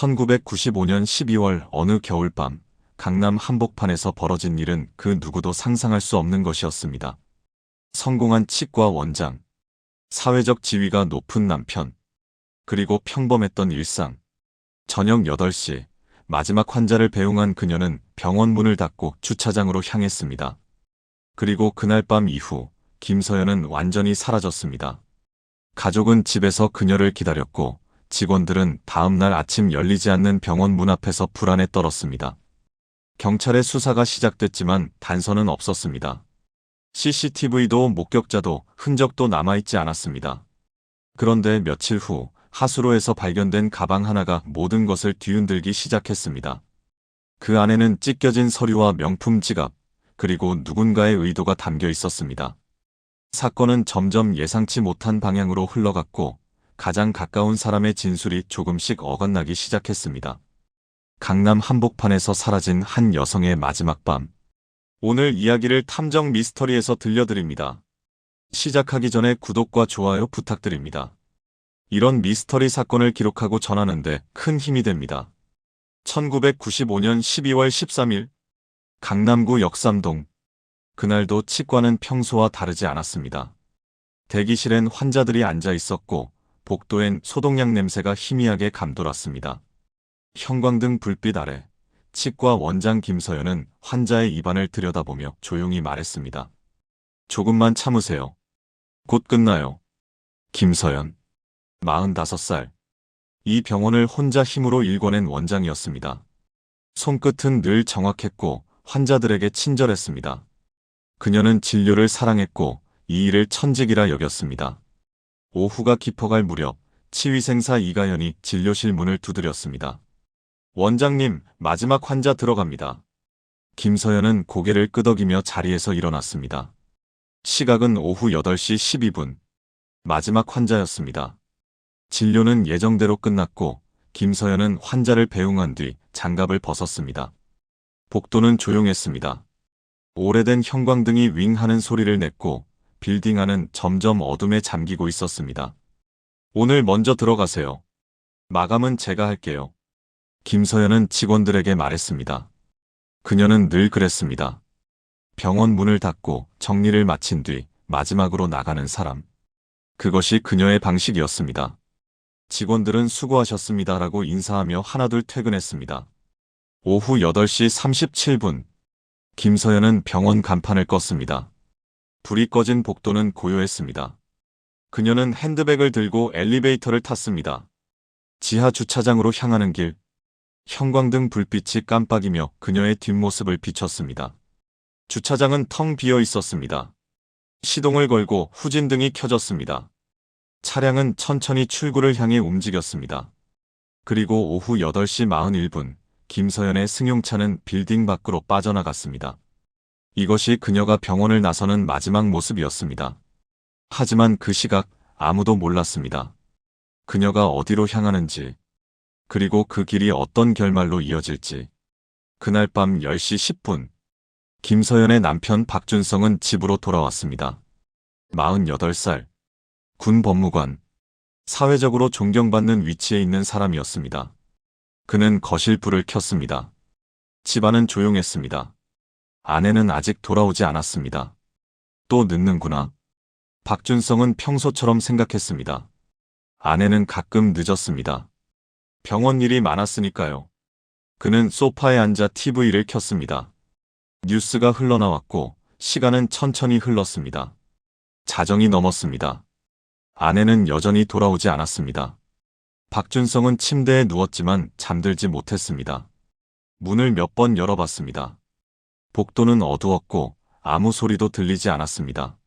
1995년 12월 어느 겨울밤 강남 한복판에서 벌어진 일은 그 누구도 상상할 수 없는 것이었습니다. 성공한 치과 원장, 사회적 지위가 높은 남편, 그리고 평범했던 일상. 저녁 8시 마지막 환자를 배웅한 그녀는 병원 문을 닫고 주차장으로 향했습니다. 그리고 그날 밤 이후 김서연은 완전히 사라졌습니다. 가족은 집에서 그녀를 기다렸고 직원들은 다음날 아침 열리지 않는 병원 문 앞에서 불안에 떨었습니다. 경찰의 수사가 시작됐지만 단서는 없었습니다. CCTV도 목격자도 흔적도 남아있지 않았습니다. 그런데 며칠 후 하수로에서 발견된 가방 하나가 모든 것을 뒤흔들기 시작했습니다. 그 안에는 찢겨진 서류와 명품 지갑, 그리고 누군가의 의도가 담겨 있었습니다. 사건은 점점 예상치 못한 방향으로 흘러갔고 가장 가까운 사람의 진술이 조금씩 어긋나기 시작했습니다. 강남 한복판에서 사라진 한 여성의 마지막 밤. 오늘 이야기를 탐정 미스터리에서 들려드립니다. 시작하기 전에 구독과 좋아요 부탁드립니다. 이런 미스터리 사건을 기록하고 전하는데 큰 힘이 됩니다. 1995년 12월 13일 강남구 역삼동. 그날도 치과는 평소와 다르지 않았습니다. 대기실엔 환자들이 앉아 있었고 복도엔 소독약 냄새가 희미하게 감돌았습니다. 형광등 불빛 아래 치과 원장 김서연은 환자의 입안을 들여다보며 조용히 말했습니다. 조금만 참으세요. 곧 끝나요. 김서연, 45살. 이 병원을 혼자 힘으로 일궈낸 원장이었습니다. 손끝은 늘 정확했고 환자들에게 친절했습니다. 그녀는 진료를 사랑했고 이 일을 천직이라 여겼습니다. 오후가 깊어갈 무렵 치위생사 이가연이 진료실 문을 두드렸습니다. 원장님, 마지막 환자 들어갑니다. 김서연은 고개를 끄덕이며 자리에서 일어났습니다. 시각은 오후 8시 12분. 마지막 환자였습니다. 진료는 예정대로 끝났고 김서연은 환자를 배웅한 뒤 장갑을 벗었습니다. 복도는 조용했습니다. 오래된 형광등이 윙 하는 소리를 냈고 빌딩 안은 점점 어둠에 잠기고 있었습니다. 오늘 먼저 들어가세요. 마감은 제가 할게요. 김서연은 직원들에게 말했습니다. 그녀는 늘 그랬습니다. 병원 문을 닫고 정리를 마친 뒤 마지막으로 나가는 사람. 그것이 그녀의 방식이었습니다. 직원들은 수고하셨습니다라고 인사하며 하나둘 퇴근했습니다. 오후 8시 37분. 김서연은 병원 간판을 껐습니다. 불이 꺼진 복도는 고요했습니다. 그녀는 핸드백을 들고 엘리베이터를 탔습니다. 지하 주차장으로 향하는 길. 형광등 불빛이 깜빡이며 그녀의 뒷모습을 비췄습니다. 주차장은 텅 비어 있었습니다. 시동을 걸고 후진등이 켜졌습니다. 차량은 천천히 출구를 향해 움직였습니다. 그리고 오후 8시 41분, 김서연의 승용차는 빌딩 밖으로 빠져나갔습니다. 이것이 그녀가 병원을 나서는 마지막 모습이었습니다. 하지만 그 시각 아무도 몰랐습니다. 그녀가 어디로 향하는지, 그리고 그 길이 어떤 결말로 이어질지. 그날 밤 10시 10분, 김서연의 남편 박준성은 집으로 돌아왔습니다. 48살, 군 법무관, 사회적으로 존경받는 위치에 있는 사람이었습니다. 그는 거실 불을 켰습니다. 집안은 조용했습니다. 아내는 아직 돌아오지 않았습니다. 또 늦는구나. 박준성은 평소처럼 생각했습니다. 아내는 가끔 늦었습니다. 병원 일이 많았으니까요. 그는 소파에 앉아 TV를 켰습니다. 뉴스가 흘러나왔고 시간은 천천히 흘렀습니다. 자정이 넘었습니다. 아내는 여전히 돌아오지 않았습니다. 박준성은 침대에 누웠지만 잠들지 못했습니다. 문을 몇 번 열어봤습니다. 복도는 어두웠고 아무 소리도 들리지 않았습니다.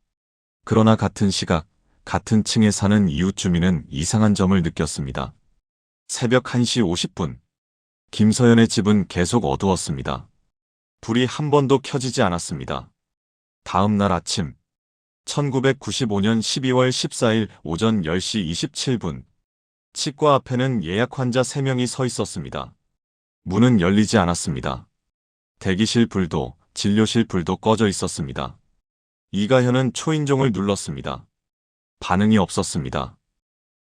그러나 같은 시각, 같은 층에 사는 이웃 주민은 이상한 점을 느꼈습니다. 새벽 1시 50분. 김서연의 집은 계속 어두웠습니다. 불이 한 번도 켜지지 않았습니다. 다음 날 아침, 1995년 12월 14일 오전 10시 27분. 치과 앞에는 예약 환자 3명이 서 있었습니다. 문은 열리지 않았습니다. 대기실 불도, 진료실 불도 꺼져 있었습니다. 이가현은 초인종을 눌렀습니다. 반응이 없었습니다.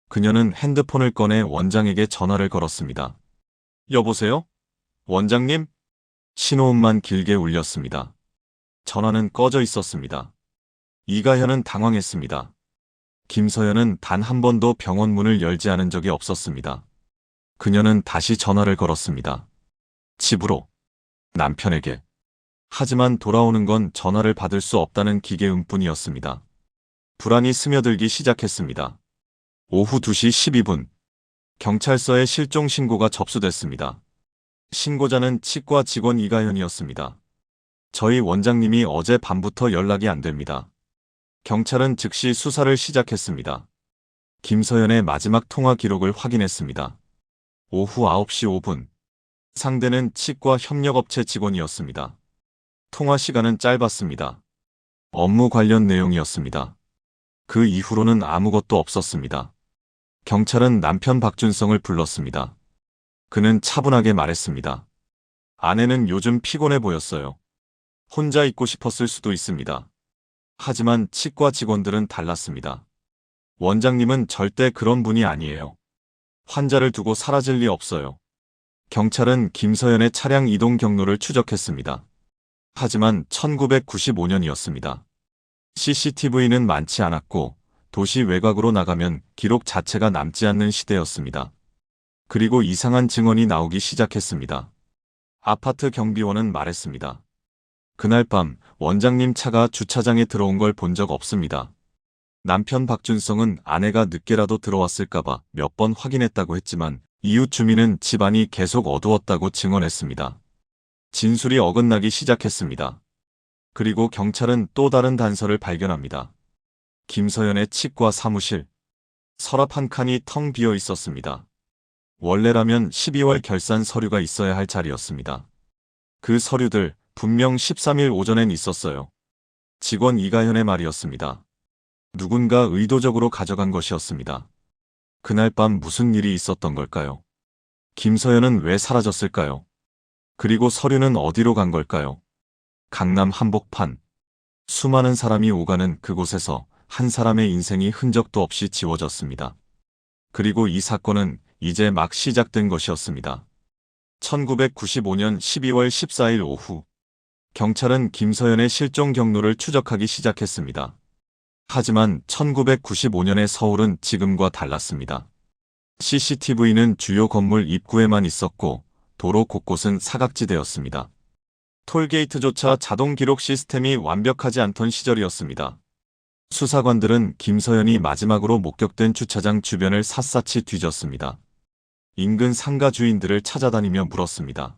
그녀는 핸드폰을 꺼내 원장에게 전화를 걸었습니다. 여보세요? 원장님? 신호음만 길게 울렸습니다. 전화는 꺼져 있었습니다. 이가현은 당황했습니다. 김서연은 단 한 번도 병원 문을 열지 않은 적이 없었습니다. 그녀는 다시 전화를 걸었습니다. 집으로. 남편에게. 하지만 돌아오는 건 전화를 받을 수 없다는 기계음뿐이었습니다. 불안이 스며들기 시작했습니다. 오후 2시 12분. 경찰서에 실종 신고가 접수됐습니다. 신고자는 치과 직원 이가현이었습니다. 저희 원장님이 어제 밤부터 연락이 안 됩니다. 경찰은 즉시 수사를 시작했습니다. 김서연의 마지막 통화 기록을 확인했습니다. 오후 9시 5분. 상대는 치과 협력업체 직원이었습니다. 통화 시간은 짧았습니다. 업무 관련 내용이었습니다. 그 이후로는 아무것도 없었습니다. 경찰은 남편 박준성을 불렀습니다. 그는 차분하게 말했습니다. 아내는 요즘 피곤해 보였어요. 혼자 있고 싶었을 수도 있습니다. 하지만 치과 직원들은 달랐습니다. 원장님은 절대 그런 분이 아니에요. 환자를 두고 사라질 리 없어요. 경찰은 김서연의 차량 이동 경로를 추적했습니다. 하지만 1995년이었습니다. CCTV는 많지 않았고 도시 외곽으로 나가면 기록 자체가 남지 않는 시대였습니다. 그리고 이상한 증언이 나오기 시작했습니다. 아파트 경비원은 말했습니다. 그날 밤 원장님 차가 주차장에 들어온 걸 본 적 없습니다. 남편 박준성은 아내가 늦게라도 들어왔을까봐 몇 번 확인했다고 했지만 이웃 주민은 집안이 계속 어두웠다고 증언했습니다. 진술이 어긋나기 시작했습니다. 그리고 경찰은 또 다른 단서를 발견합니다. 김서연의 치과 사무실. 서랍 한 칸이 텅 비어 있었습니다. 원래라면 12월 결산 서류가 있어야 할 자리였습니다. 그 서류들 분명 13일 오전엔 있었어요. 직원 이가현의 말이었습니다. 누군가 의도적으로 가져간 것이었습니다. 그날 밤 무슨 일이 있었던 걸까요? 김서연은 왜 사라졌을까요? 그리고 서류는 어디로 간 걸까요? 강남 한복판. 수많은 사람이 오가는 그곳에서 한 사람의 인생이 흔적도 없이 지워졌습니다. 그리고 이 사건은 이제 막 시작된 것이었습니다. 1995년 12월 14일 오후. 경찰은 김서연의 실종 경로를 추적하기 시작했습니다. 하지만 1995년의 서울은 지금과 달랐습니다. CCTV는 주요 건물 입구에만 있었고 도로 곳곳은 사각지대였습니다. 톨게이트조차 자동 기록 시스템이 완벽하지 않던 시절이었습니다. 수사관들은 김서연이 마지막으로 목격된 주차장 주변을 샅샅이 뒤졌습니다. 인근 상가 주인들을 찾아다니며 물었습니다.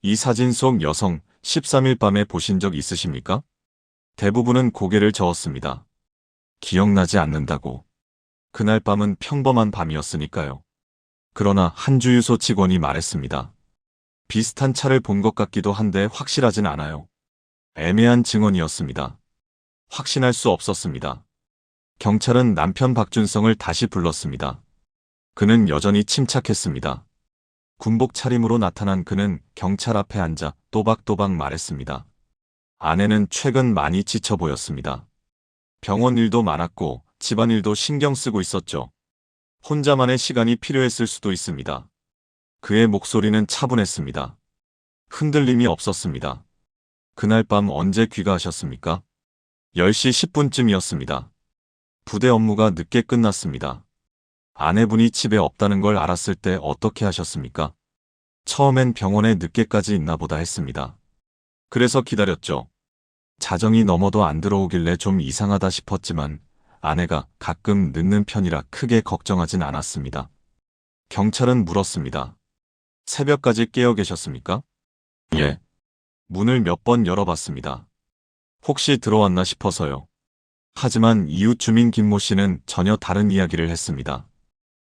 이 사진 속 여성 13일 밤에 보신 적 있으십니까? 대부분은 고개를 저었습니다. 기억나지 않는다고. 그날 밤은 평범한 밤이었으니까요. 그러나 한 주유소 직원이 말했습니다. 비슷한 차를 본 것 같기도 한데 확실하진 않아요. 애매한 증언이었습니다. 확신할 수 없었습니다. 경찰은 남편 박준성을 다시 불렀습니다. 그는 여전히 침착했습니다. 군복 차림으로 나타난 그는 경찰 앞에 앉아 또박또박 말했습니다. 아내는 최근 많이 지쳐 보였습니다. 병원 일도 많았고 집안일도 신경 쓰고 있었죠. 혼자만의 시간이 필요했을 수도 있습니다. 그의 목소리는 차분했습니다. 흔들림이 없었습니다. 그날 밤 언제 귀가하셨습니까? 10시 10분쯤이었습니다. 부대 업무가 늦게 끝났습니다. 아내분이 집에 없다는 걸 알았을 때 어떻게 하셨습니까? 처음엔 병원에 늦게까지 있나 보다 했습니다. 그래서 기다렸죠. 자정이 넘어도 안 들어오길래 좀 이상하다 싶었지만 아내가 가끔 늦는 편이라 크게 걱정하진 않았습니다. 경찰은 물었습니다. 새벽까지 깨어 계셨습니까? 예. 문을 몇 번 열어봤습니다. 혹시 들어왔나 싶어서요. 하지만 이웃 주민 김모 씨는 전혀 다른 이야기를 했습니다.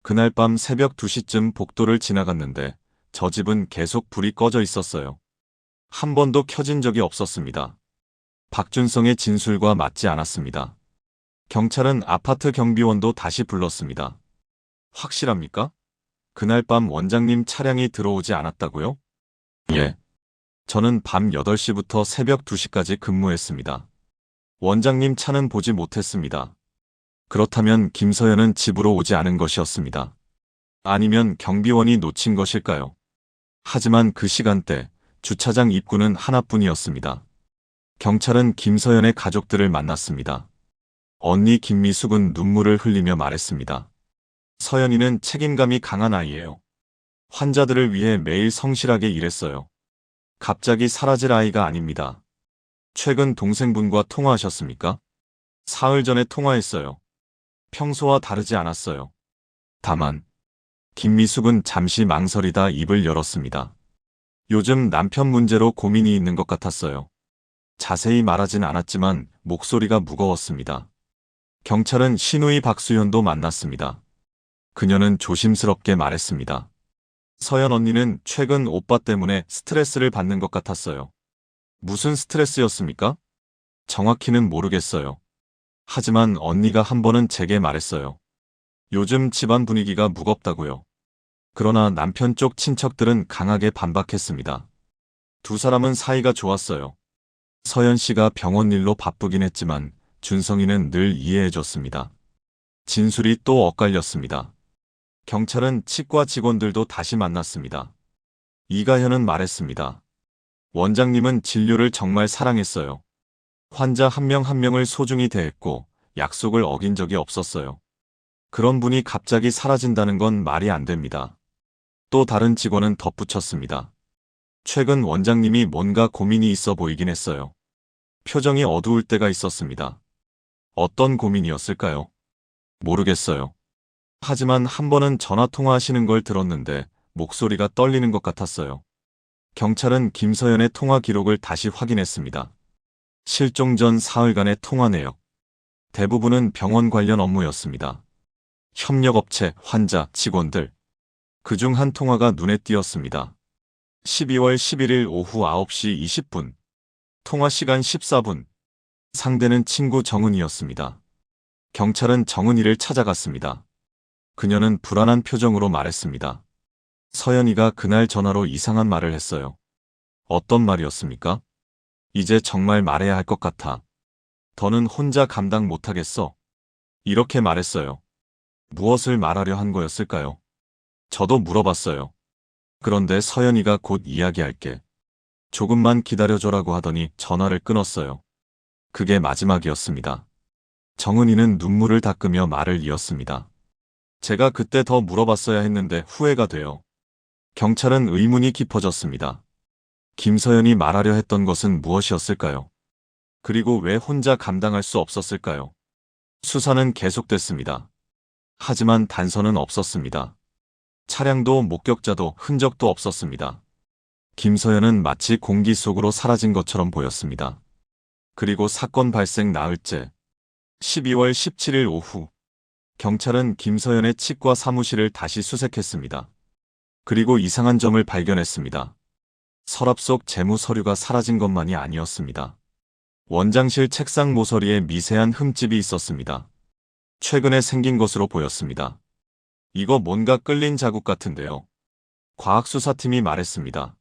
그날 밤 새벽 2시쯤 복도를 지나갔는데 저 집은 계속 불이 꺼져 있었어요. 한 번도 켜진 적이 없었습니다. 박준성의 진술과 맞지 않았습니다. 경찰은 아파트 경비원도 다시 불렀습니다. 확실합니까? 그날 밤 원장님 차량이 들어오지 않았다고요? 예. 저는 밤 8시부터 새벽 2시까지 근무했습니다. 원장님 차는 보지 못했습니다. 그렇다면 김서연은 집으로 오지 않은 것이었습니다. 아니면 경비원이 놓친 것일까요? 하지만 그 시간대 주차장 입구는 하나뿐이었습니다. 경찰은 김서연의 가족들을 만났습니다. 언니 김미숙은 눈물을 흘리며 말했습니다. 서연이는 책임감이 강한 아이예요. 환자들을 위해 매일 성실하게 일했어요. 갑자기 사라질 아이가 아닙니다. 최근 동생분과 통화하셨습니까? 사흘 전에 통화했어요. 평소와 다르지 않았어요. 다만 김미숙은 잠시 망설이다 입을 열었습니다. 요즘 남편 문제로 고민이 있는 것 같았어요. 자세히 말하진 않았지만 목소리가 무거웠습니다. 경찰은 시누이 박수현도 만났습니다. 그녀는 조심스럽게 말했습니다. 서연 언니는 최근 오빠 때문에 스트레스를 받는 것 같았어요. 무슨 스트레스였습니까? 정확히는 모르겠어요. 하지만 언니가 한 번은 제게 말했어요. 요즘 집안 분위기가 무겁다고요. 그러나 남편 쪽 친척들은 강하게 반박했습니다. 두 사람은 사이가 좋았어요. 서연 씨가 병원 일로 바쁘긴 했지만 준성이는 늘 이해해줬습니다. 진술이 또 엇갈렸습니다. 경찰은 치과 직원들도 다시 만났습니다. 이가현은 말했습니다. 원장님은 진료를 정말 사랑했어요. 환자 한 명 한 명을 소중히 대했고 약속을 어긴 적이 없었어요. 그런 분이 갑자기 사라진다는 건 말이 안 됩니다. 또 다른 직원은 덧붙였습니다. 최근 원장님이 뭔가 고민이 있어 보이긴 했어요. 표정이 어두울 때가 있었습니다. 어떤 고민이었을까요? 모르겠어요. 하지만 한 번은 전화통화하시는 걸 들었는데 목소리가 떨리는 것 같았어요. 경찰은 김서연의 통화 기록을 다시 확인했습니다. 실종 전 사흘간의 통화 내역. 대부분은 병원 관련 업무였습니다. 협력업체, 환자, 직원들. 그중 한 통화가 눈에 띄었습니다. 12월 11일 오후 9시 20분. 통화 시간 14분. 상대는 친구 정은이였습니다. 경찰은 정은이를 찾아갔습니다. 그녀는 불안한 표정으로 말했습니다. 서연이가 그날 전화로 이상한 말을 했어요. 어떤 말이었습니까? 이제 정말 말해야 할 것 같아. 더는 혼자 감당 못하겠어. 이렇게 말했어요. 무엇을 말하려 한 거였을까요? 저도 물어봤어요. 그런데 서연이가 곧 이야기할게. 조금만 기다려줘라고 하더니 전화를 끊었어요. 그게 마지막이었습니다. 정은이는 눈물을 닦으며 말을 이었습니다. 제가 그때 더 물어봤어야 했는데 후회가 돼요. 경찰은 의문이 깊어졌습니다. 김서연이 말하려 했던 것은 무엇이었을까요? 그리고 왜 혼자 감당할 수 없었을까요? 수사는 계속됐습니다. 하지만 단서는 없었습니다. 차량도 목격자도 흔적도 없었습니다. 김서연은 마치 공기 속으로 사라진 것처럼 보였습니다. 그리고 사건 발생 나흘째 12월 17일 오후 경찰은 김서연의 치과 사무실을 다시 수색했습니다. 그리고 이상한 점을 발견했습니다. 서랍 속 재무 서류가 사라진 것만이 아니었습니다. 원장실 책상 모서리에 미세한 흠집이 있었습니다. 최근에 생긴 것으로 보였습니다. 이거 뭔가 끌린 자국 같은데요. 과학수사팀이 말했습니다.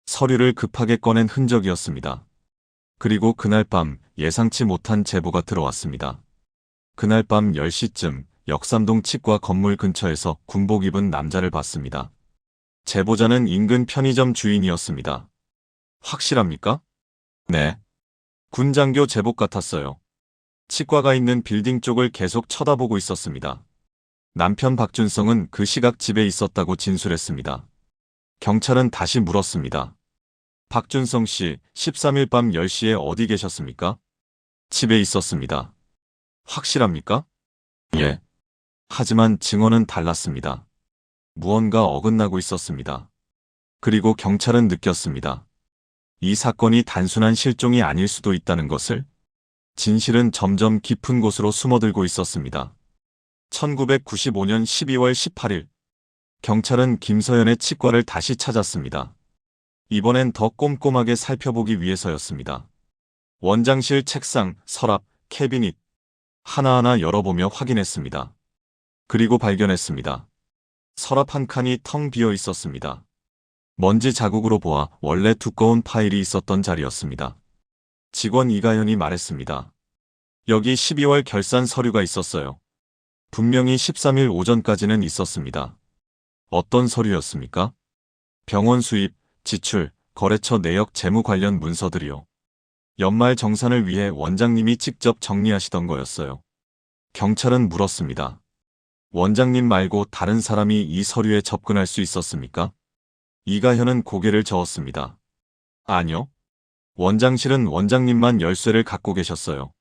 서류를 급하게 꺼낸 흔적이었습니다. 그리고 그날 밤 예상치 못한 제보가 들어왔습니다. 그날 밤 10시쯤 역삼동 치과 건물 근처에서 군복 입은 남자를 봤습니다. 제보자는 인근 편의점 주인이었습니다. 확실합니까? 네. 군장교 제복 같았어요. 치과가 있는 빌딩 쪽을 계속 쳐다보고 있었습니다. 남편 박준성은 그 시각 집에 있었다고 진술했습니다. 경찰은 다시 물었습니다. 박준성 씨, 13일 밤 10시에 어디 계셨습니까? 집에 있었습니다. 확실합니까? 예. 하지만 증언은 달랐습니다. 무언가 어긋나고 있었습니다. 그리고 경찰은 느꼈습니다. 이 사건이 단순한 실종이 아닐 수도 있다는 것을. 진실은 점점 깊은 곳으로 숨어들고 있었습니다. 1995년 12월 18일 경찰은 김서연의 치과를 다시 찾았습니다. 이번엔 더 꼼꼼하게 살펴보기 위해서였습니다. 원장실 책상, 서랍, 캐비닛 하나하나 열어보며 확인했습니다. 그리고 발견했습니다. 서랍 한 칸이 텅 비어 있었습니다. 먼지 자국으로 보아 원래 두꺼운 파일이 있었던 자리였습니다. 직원 이가연이 말했습니다. 여기 12월 결산 서류가 있었어요. 분명히 13일 오전까지는 있었습니다. 어떤 서류였습니까? 병원 수입, 지출, 거래처 내역 재무 관련 문서들이요. 연말 정산을 위해 원장님이 직접 정리하시던 거였어요. 경찰은 물었습니다. 원장님 말고 다른 사람이 이 서류에 접근할 수 있었습니까? 이가현은 고개를 저었습니다. 아니요. 원장실은 원장님만 열쇠를 갖고 계셨어요.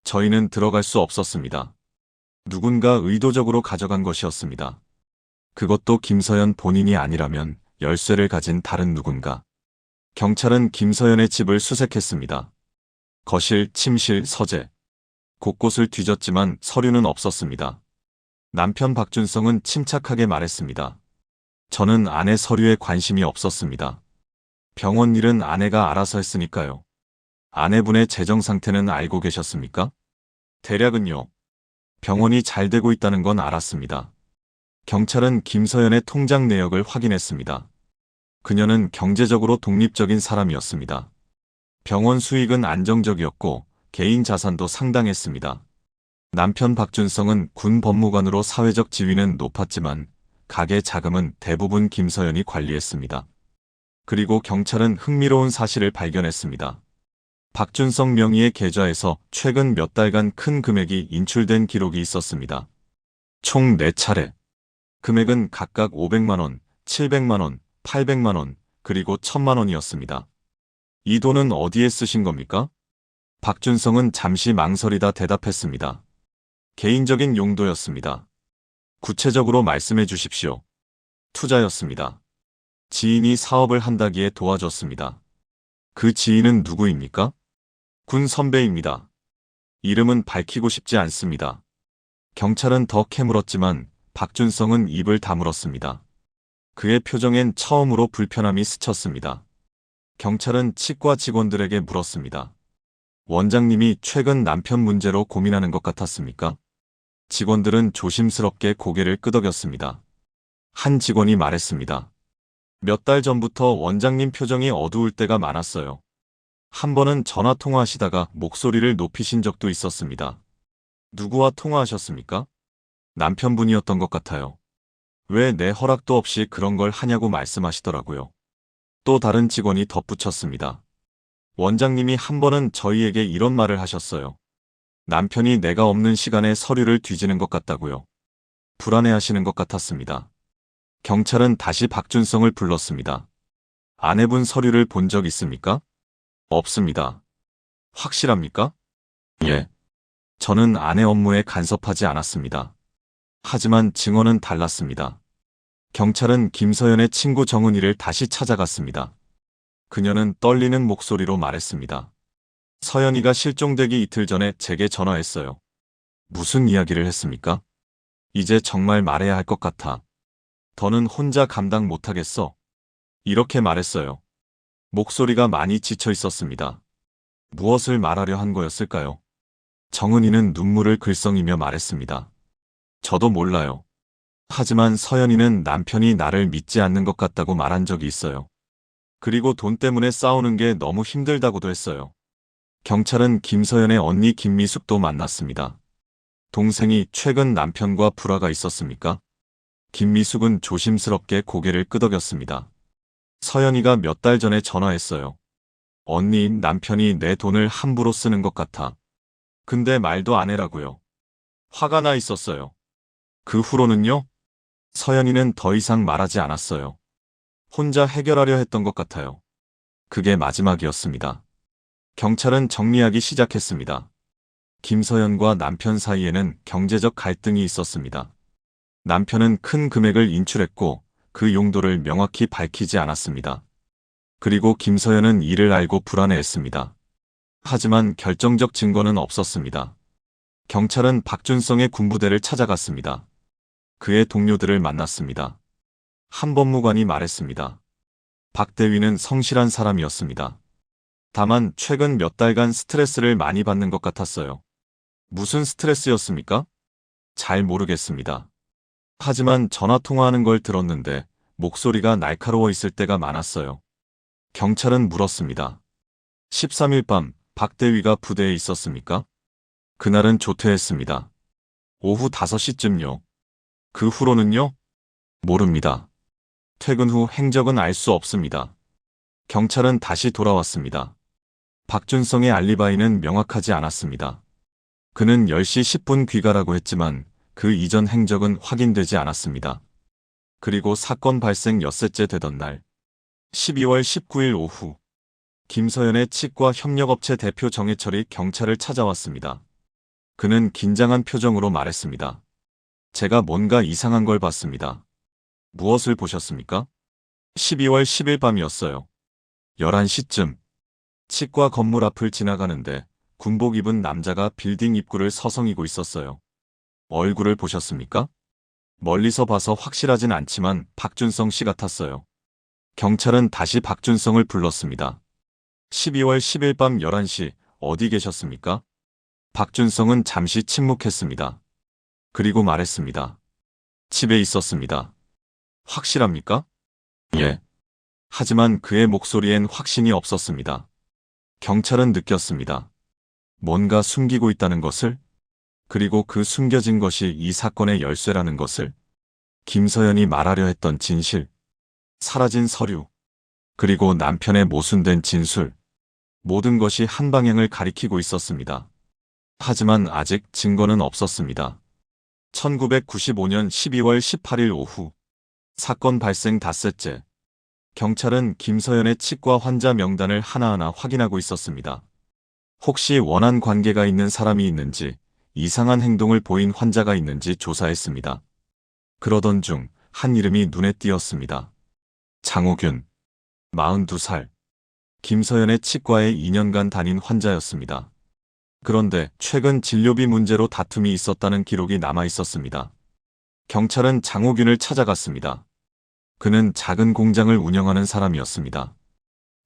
저희는 들어갈 수 없었습니다. 누군가 의도적으로 가져간 것이었습니다. 그것도 김서연 본인이 아니라면 열쇠를 가진 다른 누군가. 경찰은 김서연의 집을 수색했습니다. 거실, 침실, 서재. 곳곳을 뒤졌지만 서류는 없었습니다. 남편 박준성은 침착하게 말했습니다. 저는 아내 서류에 관심이 없었습니다. 병원 일은 아내가 알아서 했으니까요. 아내분의 재정 상태는 알고 계셨습니까? 대략은요. 병원이 잘 되고 있다는 건 알았습니다. 경찰은 김서연의 통장 내역을 확인했습니다. 그녀는 경제적으로 독립적인 사람이었습니다. 병원 수익은 안정적이었고 개인 자산도 상당했습니다. 남편 박준성은 군 법무관으로 사회적 지위는 높았지만 가계 자금은 대부분 김서연이 관리했습니다. 그리고 경찰은 흥미로운 사실을 발견했습니다. 박준성 명의의 계좌에서 최근 몇 달간 큰 금액이 인출된 기록이 있었습니다. 총 4차례. 금액은 각각 500만 원, 700만 원, 800만 원, 그리고 1000만 원이었습니다. 이 돈은 어디에 쓰신 겁니까? 박준성은 잠시 망설이다 대답했습니다. 개인적인 용도였습니다. 구체적으로 말씀해 주십시오. 투자였습니다. 지인이 사업을 한다기에 도와줬습니다. 그 지인은 누구입니까? 군 선배입니다. 이름은 밝히고 싶지 않습니다. 경찰은 더 캐물었지만 박준성은 입을 다물었습니다. 그의 표정엔 처음으로 불편함이 스쳤습니다. 경찰은 치과 직원들에게 물었습니다. 원장님이 최근 남편 문제로 고민하는 것 같았습니까? 직원들은 조심스럽게 고개를 끄덕였습니다. 한 직원이 말했습니다. 몇 달 전부터 원장님 표정이 어두울 때가 많았어요. 한 번은 전화 통화하시다가 목소리를 높이신 적도 있었습니다. 누구와 통화하셨습니까? 남편분이었던 것 같아요. 왜 내 허락도 없이 그런 걸 하냐고 말씀하시더라고요. 또 다른 직원이 덧붙였습니다. 원장님이 한 번은 저희에게 이런 말을 하셨어요. 남편이 내가 없는 시간에 서류를 뒤지는 것 같다고요. 불안해하시는 것 같았습니다. 경찰은 다시 박준성을 불렀습니다. 아내분 서류를 본 적 있습니까? 없습니다. 확실합니까? 예. 저는 아내 업무에 간섭하지 않았습니다. 하지만 증언은 달랐습니다. 경찰은 김서연의 친구 정은이를 다시 찾아갔습니다. 그녀는 떨리는 목소리로 말했습니다. 서연이가 실종되기 이틀 전에 제게 전화했어요. 무슨 이야기를 했습니까? 이제 정말 말해야 할 것 같아. 더는 혼자 감당 못하겠어. 이렇게 말했어요. 목소리가 많이 지쳐 있었습니다. 무엇을 말하려 한 거였을까요? 정은이는 눈물을 글썽이며 말했습니다. 저도 몰라요. 하지만 서연이는 남편이 나를 믿지 않는 것 같다고 말한 적이 있어요. 그리고 돈 때문에 싸우는 게 너무 힘들다고도 했어요. 경찰은 김서연의 언니 김미숙도 만났습니다. 동생이 최근 남편과 불화가 있었습니까? 김미숙은 조심스럽게 고개를 끄덕였습니다. 서연이가 몇 달 전에 전화했어요. 언니, 남편이 내 돈을 함부로 쓰는 것 같아. 근데 말도 안 해라고요. 화가 나 있었어요. 그 후로는요? 서연이는 더 이상 말하지 않았어요. 혼자 해결하려 했던 것 같아요. 그게 마지막이었습니다. 경찰은 정리하기 시작했습니다. 김서연과 남편 사이에는 경제적 갈등이 있었습니다. 남편은 큰 금액을 인출했고 그 용도를 명확히 밝히지 않았습니다. 그리고 김서연은 이를 알고 불안해했습니다. 하지만 결정적 증거는 없었습니다. 경찰은 박준성의 군부대를 찾아갔습니다. 그의 동료들을 만났습니다. 한 법무관이 말했습니다. 박 대위는 성실한 사람이었습니다. 다만 최근 몇 달간 스트레스를 많이 받는 것 같았어요. 무슨 스트레스였습니까? 잘 모르겠습니다. 하지만 전화 통화하는 걸 들었는데 목소리가 날카로워 있을 때가 많았어요. 경찰은 물었습니다. 13일 밤 박 대위가 부대에 있었습니까? 그날은 조퇴했습니다. 오후 5시쯤요. 그 후로는요? 모릅니다. 퇴근 후 행적은 알 수 없습니다. 경찰은 다시 돌아왔습니다. 박준성의 알리바이는 명확하지 않았습니다. 그는 10시 10분 귀가라고 했지만 그 이전 행적은 확인되지 않았습니다. 그리고 사건 발생 엿새째 되던 날, 12월 19일 오후, 김서연의 치과 협력업체 대표 정해철이 경찰을 찾아왔습니다. 그는 긴장한 표정으로 말했습니다. 제가 뭔가 이상한 걸 봤습니다. 무엇을 보셨습니까? 12월 10일 밤이었어요. 11시쯤. 치과 건물 앞을 지나가는데 군복 입은 남자가 빌딩 입구를 서성이고 있었어요. 얼굴을 보셨습니까? 멀리서 봐서 확실하진 않지만 박준성 씨 같았어요. 경찰은 다시 박준성을 불렀습니다. 12월 10일 밤 11시 어디 계셨습니까? 박준성은 잠시 침묵했습니다. 그리고 말했습니다. 집에 있었습니다. 확실합니까? 예. 하지만 그의 목소리엔 확신이 없었습니다. 경찰은 느꼈습니다. 뭔가 숨기고 있다는 것을, 그리고 그 숨겨진 것이 이 사건의 열쇠라는 것을, 김서연이 말하려 했던 진실, 사라진 서류, 그리고 남편의 모순된 진술, 모든 것이 한 방향을 가리키고 있었습니다. 하지만 아직 증거는 없었습니다. 1995년 12월 18일 오후, 사건 발생 닷새째, 경찰은 김서연의 치과 환자 명단을 하나하나 확인하고 있었습니다. 혹시 원한 관계가 있는 사람이 있는지, 이상한 행동을 보인 환자가 있는지 조사했습니다. 그러던 중 한 이름이 눈에 띄었습니다. 장호균, 42살. 김서연의 치과에 2년간 다닌 환자였습니다. 그런데 최근 진료비 문제로 다툼이 있었다는 기록이 남아 있었습니다. 경찰은 장호균을 찾아갔습니다. 그는 작은 공장을 운영하는 사람이었습니다.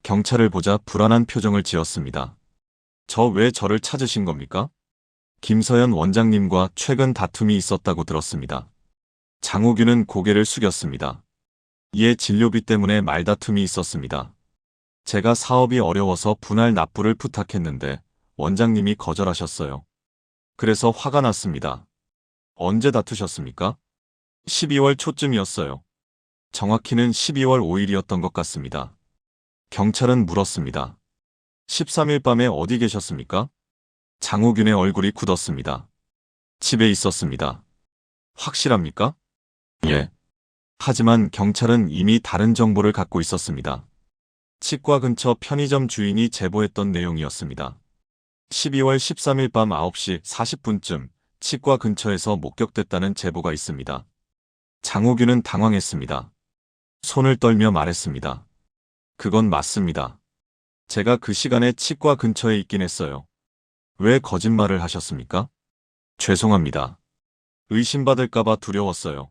경찰을 보자 불안한 표정을 지었습니다. 저 왜 저를 찾으신 겁니까? 김서연 원장님과 최근 다툼이 있었다고 들었습니다. 장호균은 고개를 숙였습니다. 예, 진료비 때문에 말다툼이 있었습니다. 제가 사업이 어려워서 분할 납부를 부탁했는데 원장님이 거절하셨어요. 그래서 화가 났습니다. 언제 다투셨습니까? 12월 초쯤이었어요. 정확히는 12월 5일이었던 것 같습니다. 경찰은 물었습니다. 13일 밤에 어디 계셨습니까? 장호균의 얼굴이 굳었습니다. 집에 있었습니다. 확실합니까? 예. 하지만 경찰은 이미 다른 정보를 갖고 있었습니다. 치과 근처 편의점 주인이 제보했던 내용이었습니다. 12월 13일 밤 9시 40분쯤 치과 근처에서 목격됐다는 제보가 있습니다. 장호균은 당황했습니다. 손을 떨며 말했습니다. 그건 맞습니다. 제가 그 시간에 치과 근처에 있긴 했어요. 왜 거짓말을 하셨습니까? 죄송합니다. 의심받을까봐 두려웠어요.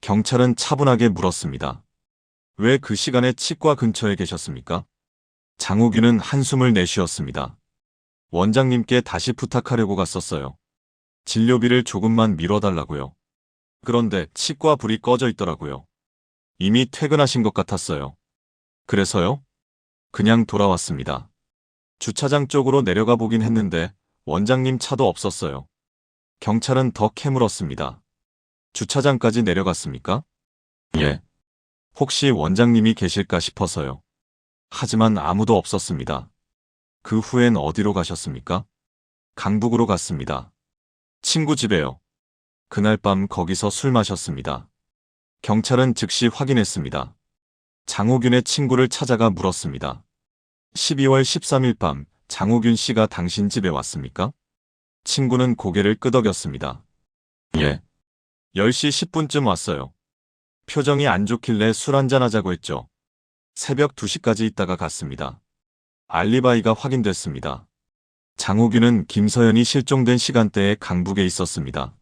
경찰은 차분하게 물었습니다. 왜 그 시간에 치과 근처에 계셨습니까? 장호균은 한숨을 내쉬었습니다. 원장님께 다시 부탁하려고 갔었어요. 진료비를 조금만 미뤄달라고요. 그런데 치과 불이 꺼져 있더라고요. 이미 퇴근하신 것 같았어요. 그래서요? 그냥 돌아왔습니다. 주차장 쪽으로 내려가 보긴 했는데 원장님 차도 없었어요. 경찰은 더 캐물었습니다. 주차장까지 내려갔습니까? 예. 혹시 원장님이 계실까 싶어서요. 하지만 아무도 없었습니다. 그 후엔 어디로 가셨습니까? 강북으로 갔습니다. 친구 집에요. 그날 밤 거기서 술 마셨습니다. 경찰은 즉시 확인했습니다. 장호균의 친구를 찾아가 물었습니다. 12월 13일 밤 장호균 씨가 당신 집에 왔습니까? 친구는 고개를 끄덕였습니다. 예. 10시 10분쯤 왔어요. 표정이 안 좋길래 술 한잔 하자고 했죠. 새벽 2시까지 있다가 갔습니다. 알리바이가 확인됐습니다. 장호균은 김서연이 실종된 시간대에 강북에 있었습니다.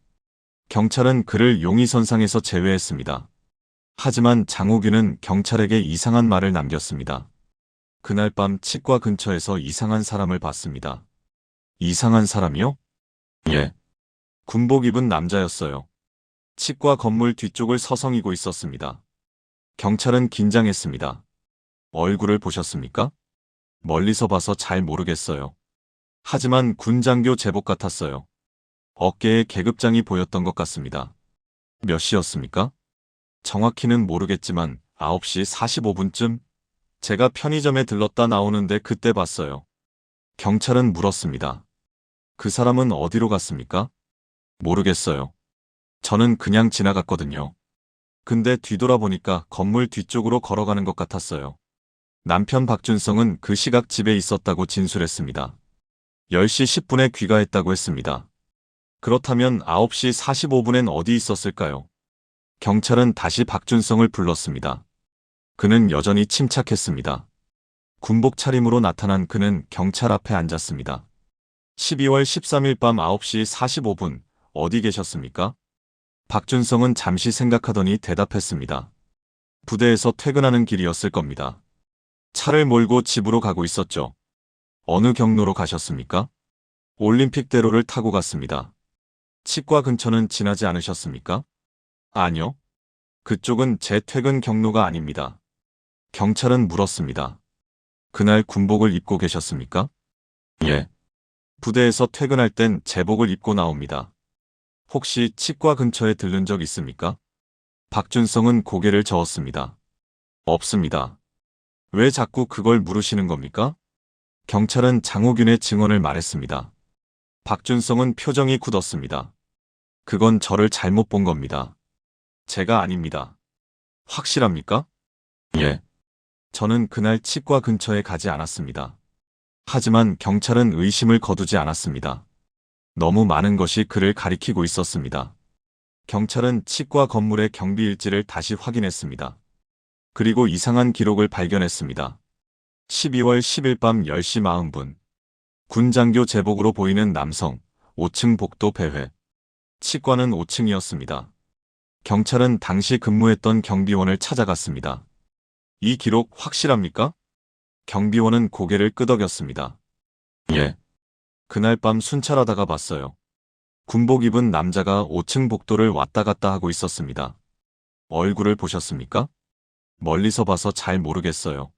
경찰은 그를 용의선상에서 제외했습니다. 하지만 장호균은 경찰에게 이상한 말을 남겼습니다. 그날 밤 치과 근처에서 이상한 사람을 봤습니다. 이상한 사람이요? 예. 군복 입은 남자였어요. 치과 건물 뒤쪽을 서성이고 있었습니다. 경찰은 긴장했습니다. 얼굴을 보셨습니까? 멀리서 봐서 잘 모르겠어요. 하지만 군장교 제복 같았어요. 어깨에 계급장이 보였던 것 같습니다. 몇 시였습니까? 정확히는 모르겠지만 9시 45분쯤 제가 편의점에 들렀다 나오는데 그때 봤어요. 경찰은 물었습니다. 그 사람은 어디로 갔습니까? 모르겠어요. 저는 그냥 지나갔거든요. 근데 뒤돌아보니까 건물 뒤쪽으로 걸어가는 것 같았어요. 남편 박준성은 그 시각 집에 있었다고 진술했습니다. 10시 10분에 귀가했다고 했습니다. 그렇다면 9시 45분엔 어디 있었을까요? 경찰은 다시 박준성을 불렀습니다. 그는 여전히 침착했습니다. 군복 차림으로 나타난 그는 경찰 앞에 앉았습니다. 12월 13일 밤 9시 45분, 어디 계셨습니까? 박준성은 잠시 생각하더니 대답했습니다. 부대에서 퇴근하는 길이었을 겁니다. 차를 몰고 집으로 가고 있었죠. 어느 경로로 가셨습니까? 올림픽대로를 타고 갔습니다. 치과 근처는 지나지 않으셨습니까? 아니요. 그쪽은 제 퇴근 경로가 아닙니다. 경찰은 물었습니다. 그날 군복을 입고 계셨습니까? 예. 부대에서 퇴근할 땐 제복을 입고 나옵니다. 혹시 치과 근처에 들른 적 있습니까? 박준성은 고개를 저었습니다. 없습니다. 왜 자꾸 그걸 물으시는 겁니까? 경찰은 장호균의 증언을 말했습니다. 박준성은 표정이 굳었습니다. 그건 저를 잘못 본 겁니다. 제가 아닙니다. 확실합니까? 예. 저는 그날 치과 근처에 가지 않았습니다. 하지만 경찰은 의심을 거두지 않았습니다. 너무 많은 것이 그를 가리키고 있었습니다. 경찰은 치과 건물의 경비 일지를 다시 확인했습니다. 그리고 이상한 기록을 발견했습니다. 12월 10일 밤 10시 40분. 군장교 제복으로 보이는 남성, 5층 복도 배회. 치과는 5층이었습니다. 경찰은 당시 근무했던 경비원을 찾아갔습니다. 이 기록 확실합니까? 경비원은 고개를 끄덕였습니다. 예. 그날 밤 순찰하다가 봤어요. 군복 입은 남자가 5층 복도를 왔다 갔다 하고 있었습니다. 얼굴을 보셨습니까? 멀리서 봐서 잘 모르겠어요.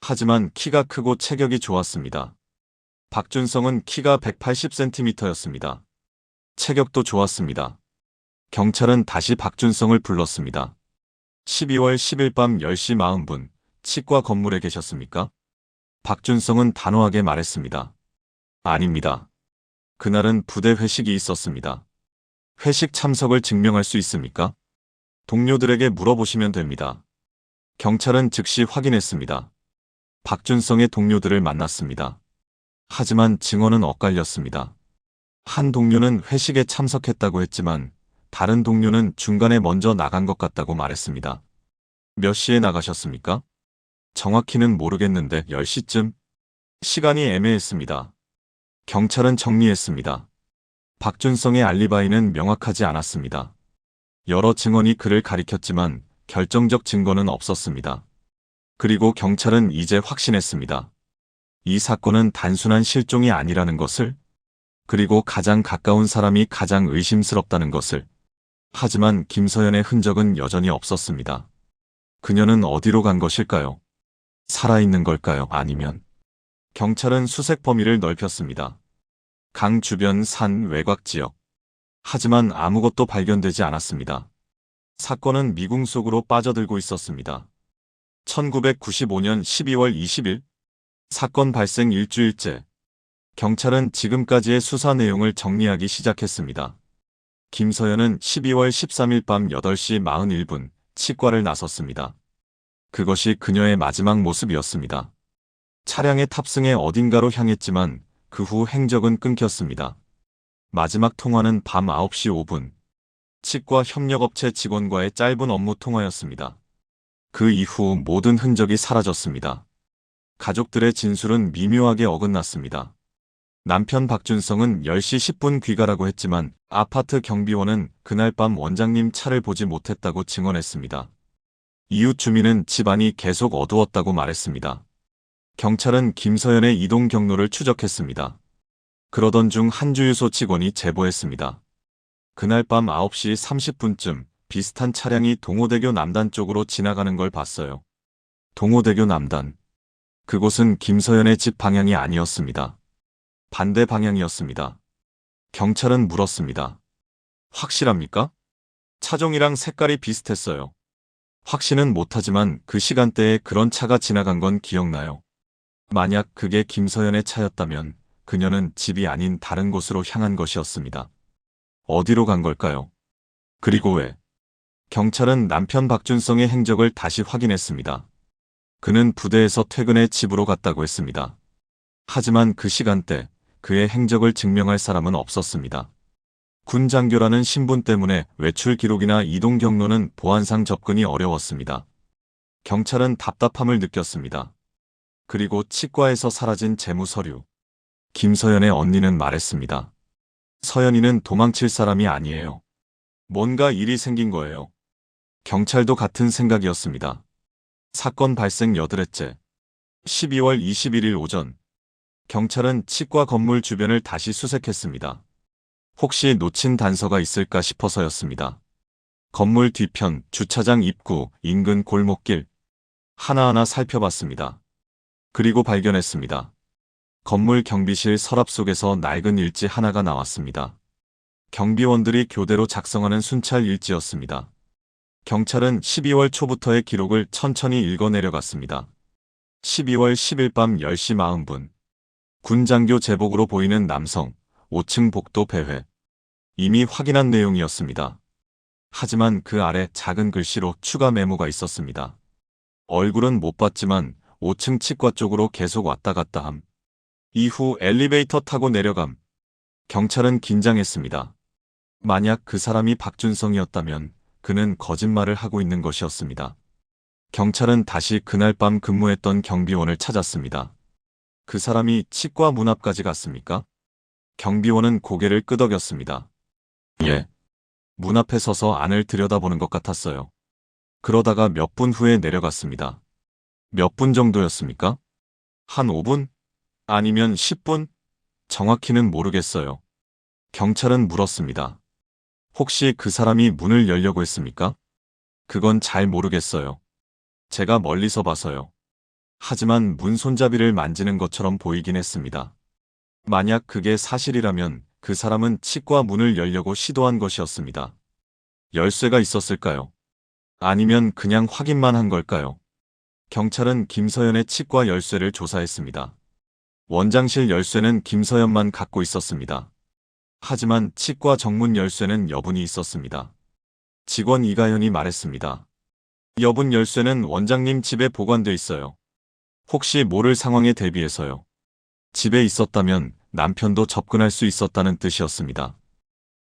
하지만 키가 크고 체격이 좋았습니다. 박준성은 키가 180cm였습니다. 체격도 좋았습니다. 경찰은 다시 박준성을 불렀습니다. 12월 10일 밤 10시 40분, 치과 건물에 계셨습니까? 박준성은 단호하게 말했습니다. 아닙니다. 그날은 부대 회식이 있었습니다. 회식 참석을 증명할 수 있습니까? 동료들에게 물어보시면 됩니다. 경찰은 즉시 확인했습니다. 박준성의 동료들을 만났습니다. 하지만 증언은 엇갈렸습니다. 한 동료는 회식에 참석했다고 했지만 다른 동료는 중간에 먼저 나간 것 같다고 말했습니다. 몇 시에 나가셨습니까? 정확히는 모르겠는데 10시쯤? 시간이 애매했습니다. 경찰은 정리했습니다. 박준성의 알리바이는 명확하지 않았습니다. 여러 증언이 그를 가리켰지만 결정적 증거는 없었습니다. 그리고 경찰은 이제 확신했습니다. 이 사건은 단순한 실종이 아니라는 것을, 그리고 가장 가까운 사람이 가장 의심스럽다는 것을. 하지만 김서연의 흔적은 여전히 없었습니다. 그녀는 어디로 간 것일까요? 살아있는 걸까요? 아니면? 경찰은 수색 범위를 넓혔습니다. 강 주변 산 외곽 지역. 하지만 아무것도 발견되지 않았습니다. 사건은 미궁 속으로 빠져들고 있었습니다. 1995년 12월 20일, 사건 발생 일주일째. 경찰은 지금까지의 수사 내용을 정리하기 시작했습니다. 김서연은 12월 13일 밤 8시 41분, 치과를 나섰습니다. 그것이 그녀의 마지막 모습이었습니다. 차량에 탑승해 어딘가로 향했지만 그 후 행적은 끊겼습니다. 마지막 통화는 밤 9시 5분. 치과 협력업체 직원과의 짧은 업무 통화였습니다. 그 이후 모든 흔적이 사라졌습니다. 가족들의 진술은 미묘하게 어긋났습니다. 남편 박준성은 10시 10분 귀가라고 했지만 아파트 경비원은 그날 밤 원장님 차를 보지 못했다고 증언했습니다. 이웃 주민은 집안이 계속 어두웠다고 말했습니다. 경찰은 김서연의 이동 경로를 추적했습니다. 그러던 중 한 주유소 직원이 제보했습니다. 그날 밤 9시 30분쯤 비슷한 차량이 동호대교 남단 쪽으로 지나가는 걸 봤어요. 동호대교 남단. 그곳은 김서연의 집 방향이 아니었습니다. 반대 방향이었습니다. 경찰은 물었습니다. 확실합니까? 차종이랑 색깔이 비슷했어요. 확신은 못하지만 그 시간대에 그런 차가 지나간 건 기억나요. 만약 그게 김서연의 차였다면 그녀는 집이 아닌 다른 곳으로 향한 것이었습니다. 어디로 간 걸까요? 그리고 왜? 경찰은 남편 박준성의 행적을 다시 확인했습니다. 그는 부대에서 퇴근해 집으로 갔다고 했습니다. 하지만 그 시간대 그의 행적을 증명할 사람은 없었습니다. 군 장교라는 신분 때문에 외출 기록이나 이동 경로는 보안상 접근이 어려웠습니다. 경찰은 답답함을 느꼈습니다. 그리고 치과에서 사라진 재무 서류. 김서연의 언니는 말했습니다. 서연이는 도망칠 사람이 아니에요. 뭔가 일이 생긴 거예요. 경찰도 같은 생각이었습니다. 사건 발생 8회째. 12월 21일 오전. 경찰은 치과 건물 주변을 다시 수색했습니다. 혹시 놓친 단서가 있을까 싶어서였습니다. 건물 뒤편, 주차장 입구, 인근 골목길. 하나하나 살펴봤습니다. 그리고 발견했습니다. 건물 경비실 서랍 속에서 낡은 일지 하나가 나왔습니다. 경비원들이 교대로 작성하는 순찰 일지였습니다. 경찰은 12월 초부터의 기록을 천천히 읽어내려갔습니다. 12월 10일 밤 10시 40분. 군장교 제복으로 보이는 남성, 5층 복도 배회. 이미 확인한 내용이었습니다. 하지만 그 아래 작은 글씨로 추가 메모가 있었습니다. 얼굴은 못 봤지만 5층 치과 쪽으로 계속 왔다 갔다 함. 이후 엘리베이터 타고 내려감. 경찰은 긴장했습니다. 만약 그 사람이 박준성이었다면 그는 거짓말을 하고 있는 것이었습니다. 경찰은 다시 그날 밤 근무했던 경비원을 찾았습니다. 그 사람이 치과 문 앞까지 갔습니까? 경비원은 고개를 끄덕였습니다. 예. 문 앞에 서서 안을 들여다보는 것 같았어요. 그러다가 몇 분 후에 내려갔습니다. 몇 분 정도였습니까? 한 5분? 아니면 10분? 정확히는 모르겠어요. 경찰은 물었습니다. 혹시 그 사람이 문을 열려고 했습니까? 그건 잘 모르겠어요. 제가 멀리서 봐서요. 하지만 문 손잡이를 만지는 것처럼 보이긴 했습니다. 만약 그게 사실이라면 그 사람은 치과 문을 열려고 시도한 것이었습니다. 열쇠가 있었을까요? 아니면 그냥 확인만 한 걸까요? 경찰은 김서연의 치과 열쇠를 조사했습니다. 원장실 열쇠는 김서연만 갖고 있었습니다. 하지만 치과 정문 열쇠는 여분이 있었습니다. 직원 이가연이 말했습니다. 여분 열쇠는 원장님 집에 보관돼 있어요. 혹시 모를 상황에 대비해서요. 집에 있었다면 남편도 접근할 수 있었다는 뜻이었습니다.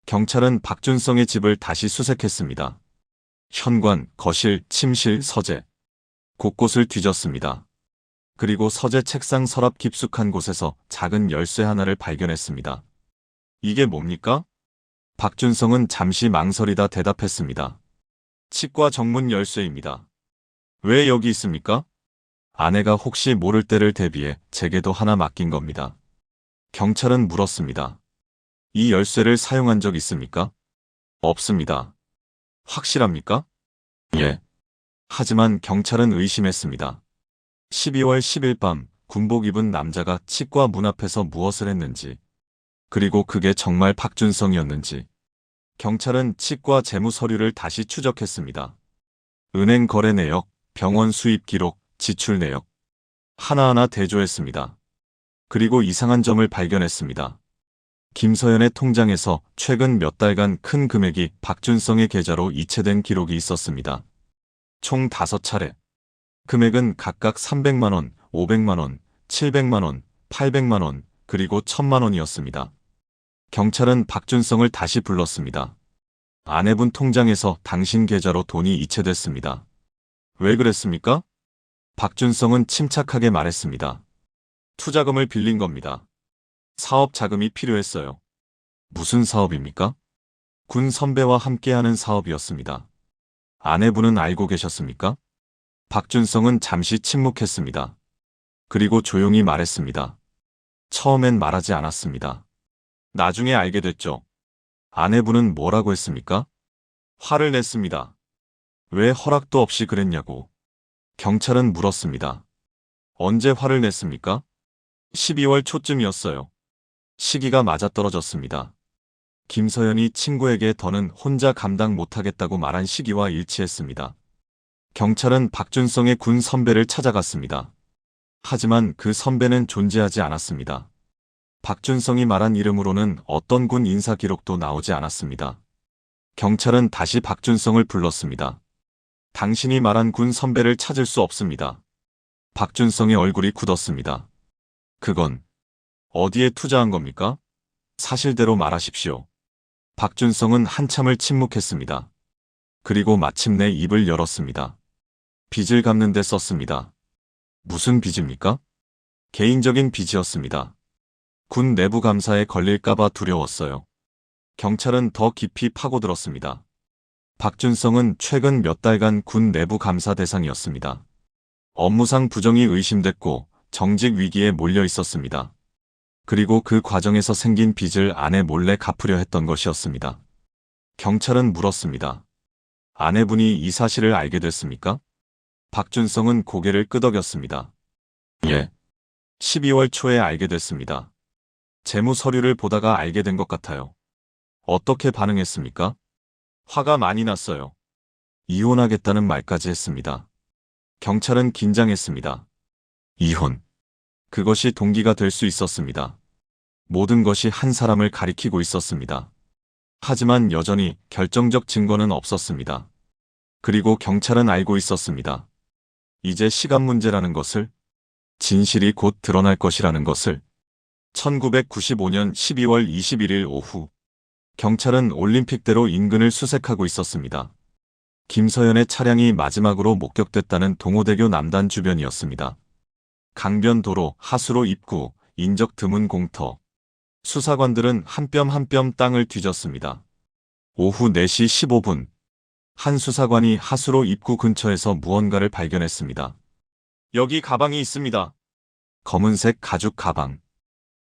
경찰은 박준성의 집을 다시 수색했습니다. 현관, 거실, 침실, 서재. 곳곳을 뒤졌습니다. 그리고 서재 책상 서랍 깊숙한 곳에서 작은 열쇠 하나를 발견했습니다. 이게 뭡니까? 박준성은 잠시 망설이다 대답했습니다. 치과 정문 열쇠입니다. 왜 여기 있습니까? 아내가 혹시 모를 때를 대비해 제게도 하나 맡긴 겁니다. 경찰은 물었습니다. 이 열쇠를 사용한 적 있습니까? 없습니다. 확실합니까? 예. 하지만 경찰은 의심했습니다. 12월 10일 밤 군복 입은 남자가 치과 문 앞에서 무엇을 했는지, 그리고 그게 정말 박준성이었는지. 경찰은 치과 재무 서류를 다시 추적했습니다. 은행 거래 내역, 병원 수입 기록, 지출 내역. 하나하나 대조했습니다. 그리고 이상한 점을 발견했습니다. 김서연의 통장에서 최근 몇 달간 큰 금액이 박준성의 계좌로 이체된 기록이 있었습니다. 총 5차례. 금액은 각각 300만 원, 500만 원, 700만 원, 800만 원, 그리고 1000만 원이었습니다. 경찰은 박준성을 다시 불렀습니다. 아내분 통장에서 당신 계좌로 돈이 이체됐습니다. 왜 그랬습니까? 박준성은 침착하게 말했습니다. 투자금을 빌린 겁니다. 사업 자금이 필요했어요. 무슨 사업입니까? 군 선배와 함께하는 사업이었습니다. 아내분은 알고 계셨습니까? 박준성은 잠시 침묵했습니다. 그리고 조용히 말했습니다. 처음엔 말하지 않았습니다. 나중에 알게 됐죠. 아내분은 뭐라고 했습니까? 화를 냈습니다. 왜 허락도 없이 그랬냐고. 경찰은 물었습니다. 언제 화를 냈습니까? 12월 초쯤이었어요. 시기가 맞아떨어졌습니다. 김서연이 친구에게 더는 혼자 감당 못하겠다고 말한 시기와 일치했습니다. 경찰은 박준성의 군 선배를 찾아갔습니다. 하지만 그 선배는 존재하지 않았습니다. 박준성이 말한 이름으로는 어떤 군 인사 기록도 나오지 않았습니다. 경찰은 다시 박준성을 불렀습니다. 당신이 말한 군 선배를 찾을 수 없습니다. 박준성의 얼굴이 굳었습니다. 그건 어디에 투자한 겁니까? 사실대로 말하십시오. 박준성은 한참을 침묵했습니다. 그리고 마침내 입을 열었습니다. 빚을 갚는 데 썼습니다. 무슨 빚입니까? 개인적인 빚이었습니다. 군 내부 감사에 걸릴까봐 두려웠어요. 경찰은 더 깊이 파고들었습니다. 박준성은 최근 몇 달간 군 내부 감사 대상이었습니다. 업무상 부정이 의심됐고 정직 위기에 몰려 있었습니다. 그리고 그 과정에서 생긴 빚을 아내 몰래 갚으려 했던 것이었습니다. 경찰은 물었습니다. 아내분이 이 사실을 알게 됐습니까? 박준성은 고개를 끄덕였습니다. 예. 12월 초에 알게 됐습니다. 재무 서류를 보다가 알게 된 것 같아요. 어떻게 반응했습니까? 화가 많이 났어요. 이혼하겠다는 말까지 했습니다. 경찰은 긴장했습니다. 이혼. 그것이 동기가 될 수 있었습니다. 모든 것이 한 사람을 가리키고 있었습니다. 하지만 여전히 결정적 증거는 없었습니다. 그리고 경찰은 알고 있었습니다. 이제 시간 문제라는 것을, 진실이 곧 드러날 것이라는 것을. 1995년 12월 21일 오후, 경찰은 올림픽대로 인근을 수색하고 있었습니다. 김서연의 차량이 마지막으로 목격됐다는 동호대교 남단 주변이었습니다. 강변도로, 하수로 입구, 인적 드문 공터. 수사관들은 한 뼘 한 뼘 땅을 뒤졌습니다. 오후 4시 15분, 한 수사관이 하수로 입구 근처에서 무언가를 발견했습니다. 여기 가방이 있습니다. 검은색 가죽 가방.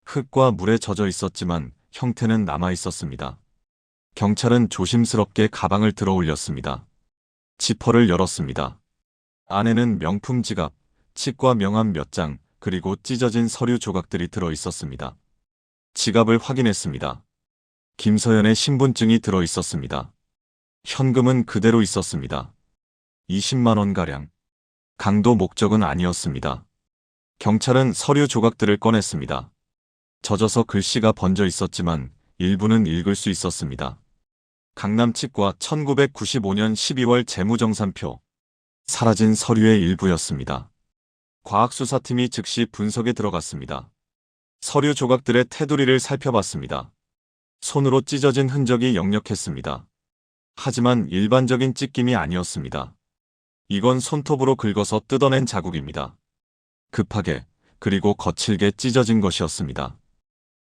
흙과 물에 젖어 있었지만 형태는 남아 있었습니다. 경찰은 조심스럽게 가방을 들어 올렸습니다. 지퍼를 열었습니다. 안에는 명품 지갑, 치과 명함 몇 장, 그리고 찢어진 서류 조각들이 들어 있었습니다. 지갑을 확인했습니다. 김서연의 신분증이 들어 있었습니다. 현금은 그대로 있었습니다. 20만 원가량. 강도 목적은 아니었습니다. 경찰은 서류 조각들을 꺼냈습니다. 젖어서 글씨가 번져 있었지만 일부는 읽을 수 있었습니다. 강남치과 1995년 12월 재무정산표. 사라진 서류의 일부였습니다. 과학수사팀이 즉시 분석에 들어갔습니다. 서류 조각들의 테두리를 살펴봤습니다. 손으로 찢어진 흔적이 역력했습니다. 하지만 일반적인 찢김이 아니었습니다. 이건 손톱으로 긁어서 뜯어낸 자국입니다. 급하게, 그리고 거칠게 찢어진 것이었습니다.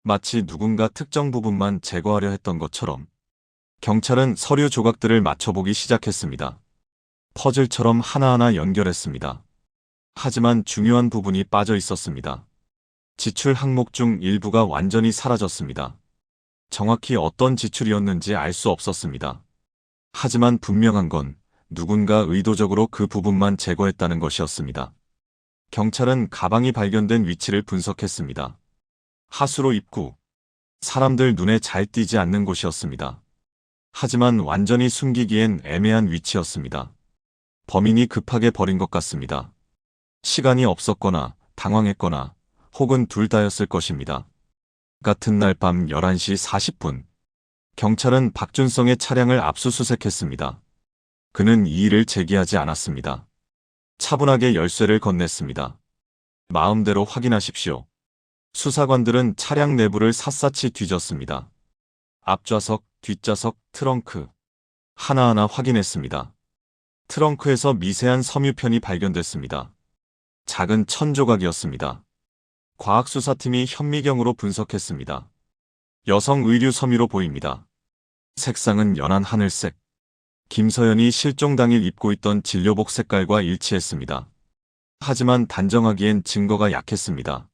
마치 누군가 특정 부분만 제거하려 했던 것처럼. 경찰은 서류 조각들을 맞춰보기 시작했습니다. 퍼즐처럼 하나하나 연결했습니다. 하지만 중요한 부분이 빠져 있었습니다. 지출 항목 중 일부가 완전히 사라졌습니다. 정확히 어떤 지출이었는지 알 수 없었습니다. 하지만 분명한 건 누군가 의도적으로 그 부분만 제거했다는 것이었습니다. 경찰은 가방이 발견된 위치를 분석했습니다. 하수로 입구. 사람들 눈에 잘 띄지 않는 곳이었습니다. 하지만 완전히 숨기기엔 애매한 위치였습니다. 범인이 급하게 버린 것 같습니다. 시간이 없었거나 당황했거나 혹은 둘 다였을 것입니다. 같은 날 밤 11시 40분, 경찰은 박준성의 차량을 압수수색했습니다. 그는 이의를 제기하지 않았습니다. 차분하게 열쇠를 건넸습니다. 마음대로 확인하십시오. 수사관들은 차량 내부를 샅샅이 뒤졌습니다. 앞좌석, 뒷좌석, 트렁크. 하나하나 확인했습니다. 트렁크에서 미세한 섬유편이 발견됐습니다. 작은 천조각이었습니다. 과학수사팀이 현미경으로 분석했습니다. 여성 의류 섬유로 보입니다. 색상은 연한 하늘색. 김서연이 실종 당일 입고 있던 진료복 색깔과 일치했습니다. 하지만 단정하기엔 증거가 약했습니다.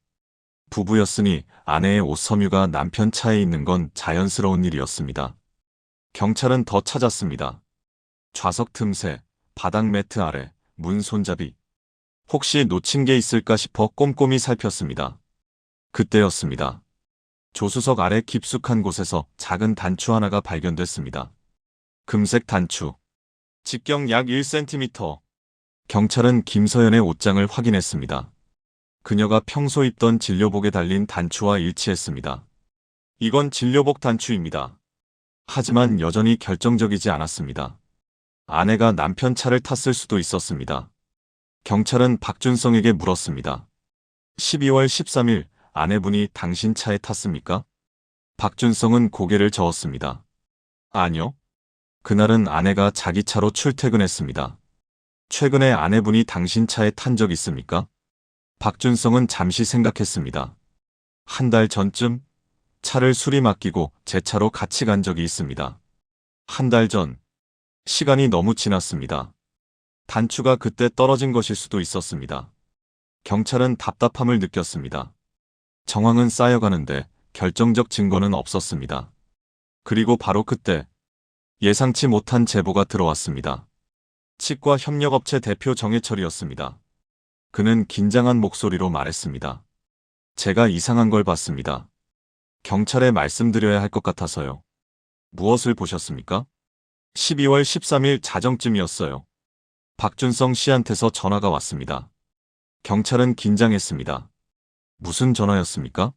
부부였으니 아내의 옷 섬유가 남편 차에 있는 건 자연스러운 일이었습니다. 경찰은 더 찾았습니다. 좌석 틈새, 바닥 매트 아래, 문 손잡이. 혹시 놓친 게 있을까 싶어 꼼꼼히 살폈습니다. 그때였습니다. 조수석 아래 깊숙한 곳에서 작은 단추 하나가 발견됐습니다. 금색 단추. 직경 약 1cm. 경찰은 김서연의 옷장을 확인했습니다. 그녀가 평소 입던 진료복에 달린 단추와 일치했습니다. 이건 진료복 단추입니다. 하지만 여전히 결정적이지 않았습니다. 아내가 남편 차를 탔을 수도 있었습니다. 경찰은 박준성에게 물었습니다. 12월 13일 아내분이 당신 차에 탔습니까? 박준성은 고개를 저었습니다. 아니요. 그날은 아내가 자기 차로 출퇴근했습니다. 최근에 아내분이 당신 차에 탄 적 있습니까? 박준성은 잠시 생각했습니다. 한 달 전쯤 차를 수리 맡기고 제 차로 같이 간 적이 있습니다. 한 달 전. 시간이 너무 지났습니다. 단추가 그때 떨어진 것일 수도 있었습니다. 경찰은 답답함을 느꼈습니다. 정황은 쌓여가는데 결정적 증거는 없었습니다. 그리고 바로 그때 예상치 못한 제보가 들어왔습니다. 치과 협력업체 대표 정해철이었습니다. 그는 긴장한 목소리로 말했습니다. 제가 이상한 걸 봤습니다. 경찰에 말씀드려야 할 것 같아서요. 무엇을 보셨습니까? 12월 13일 자정쯤이었어요. 박준성 씨한테서 전화가 왔습니다. 경찰은 긴장했습니다. 무슨 전화였습니까?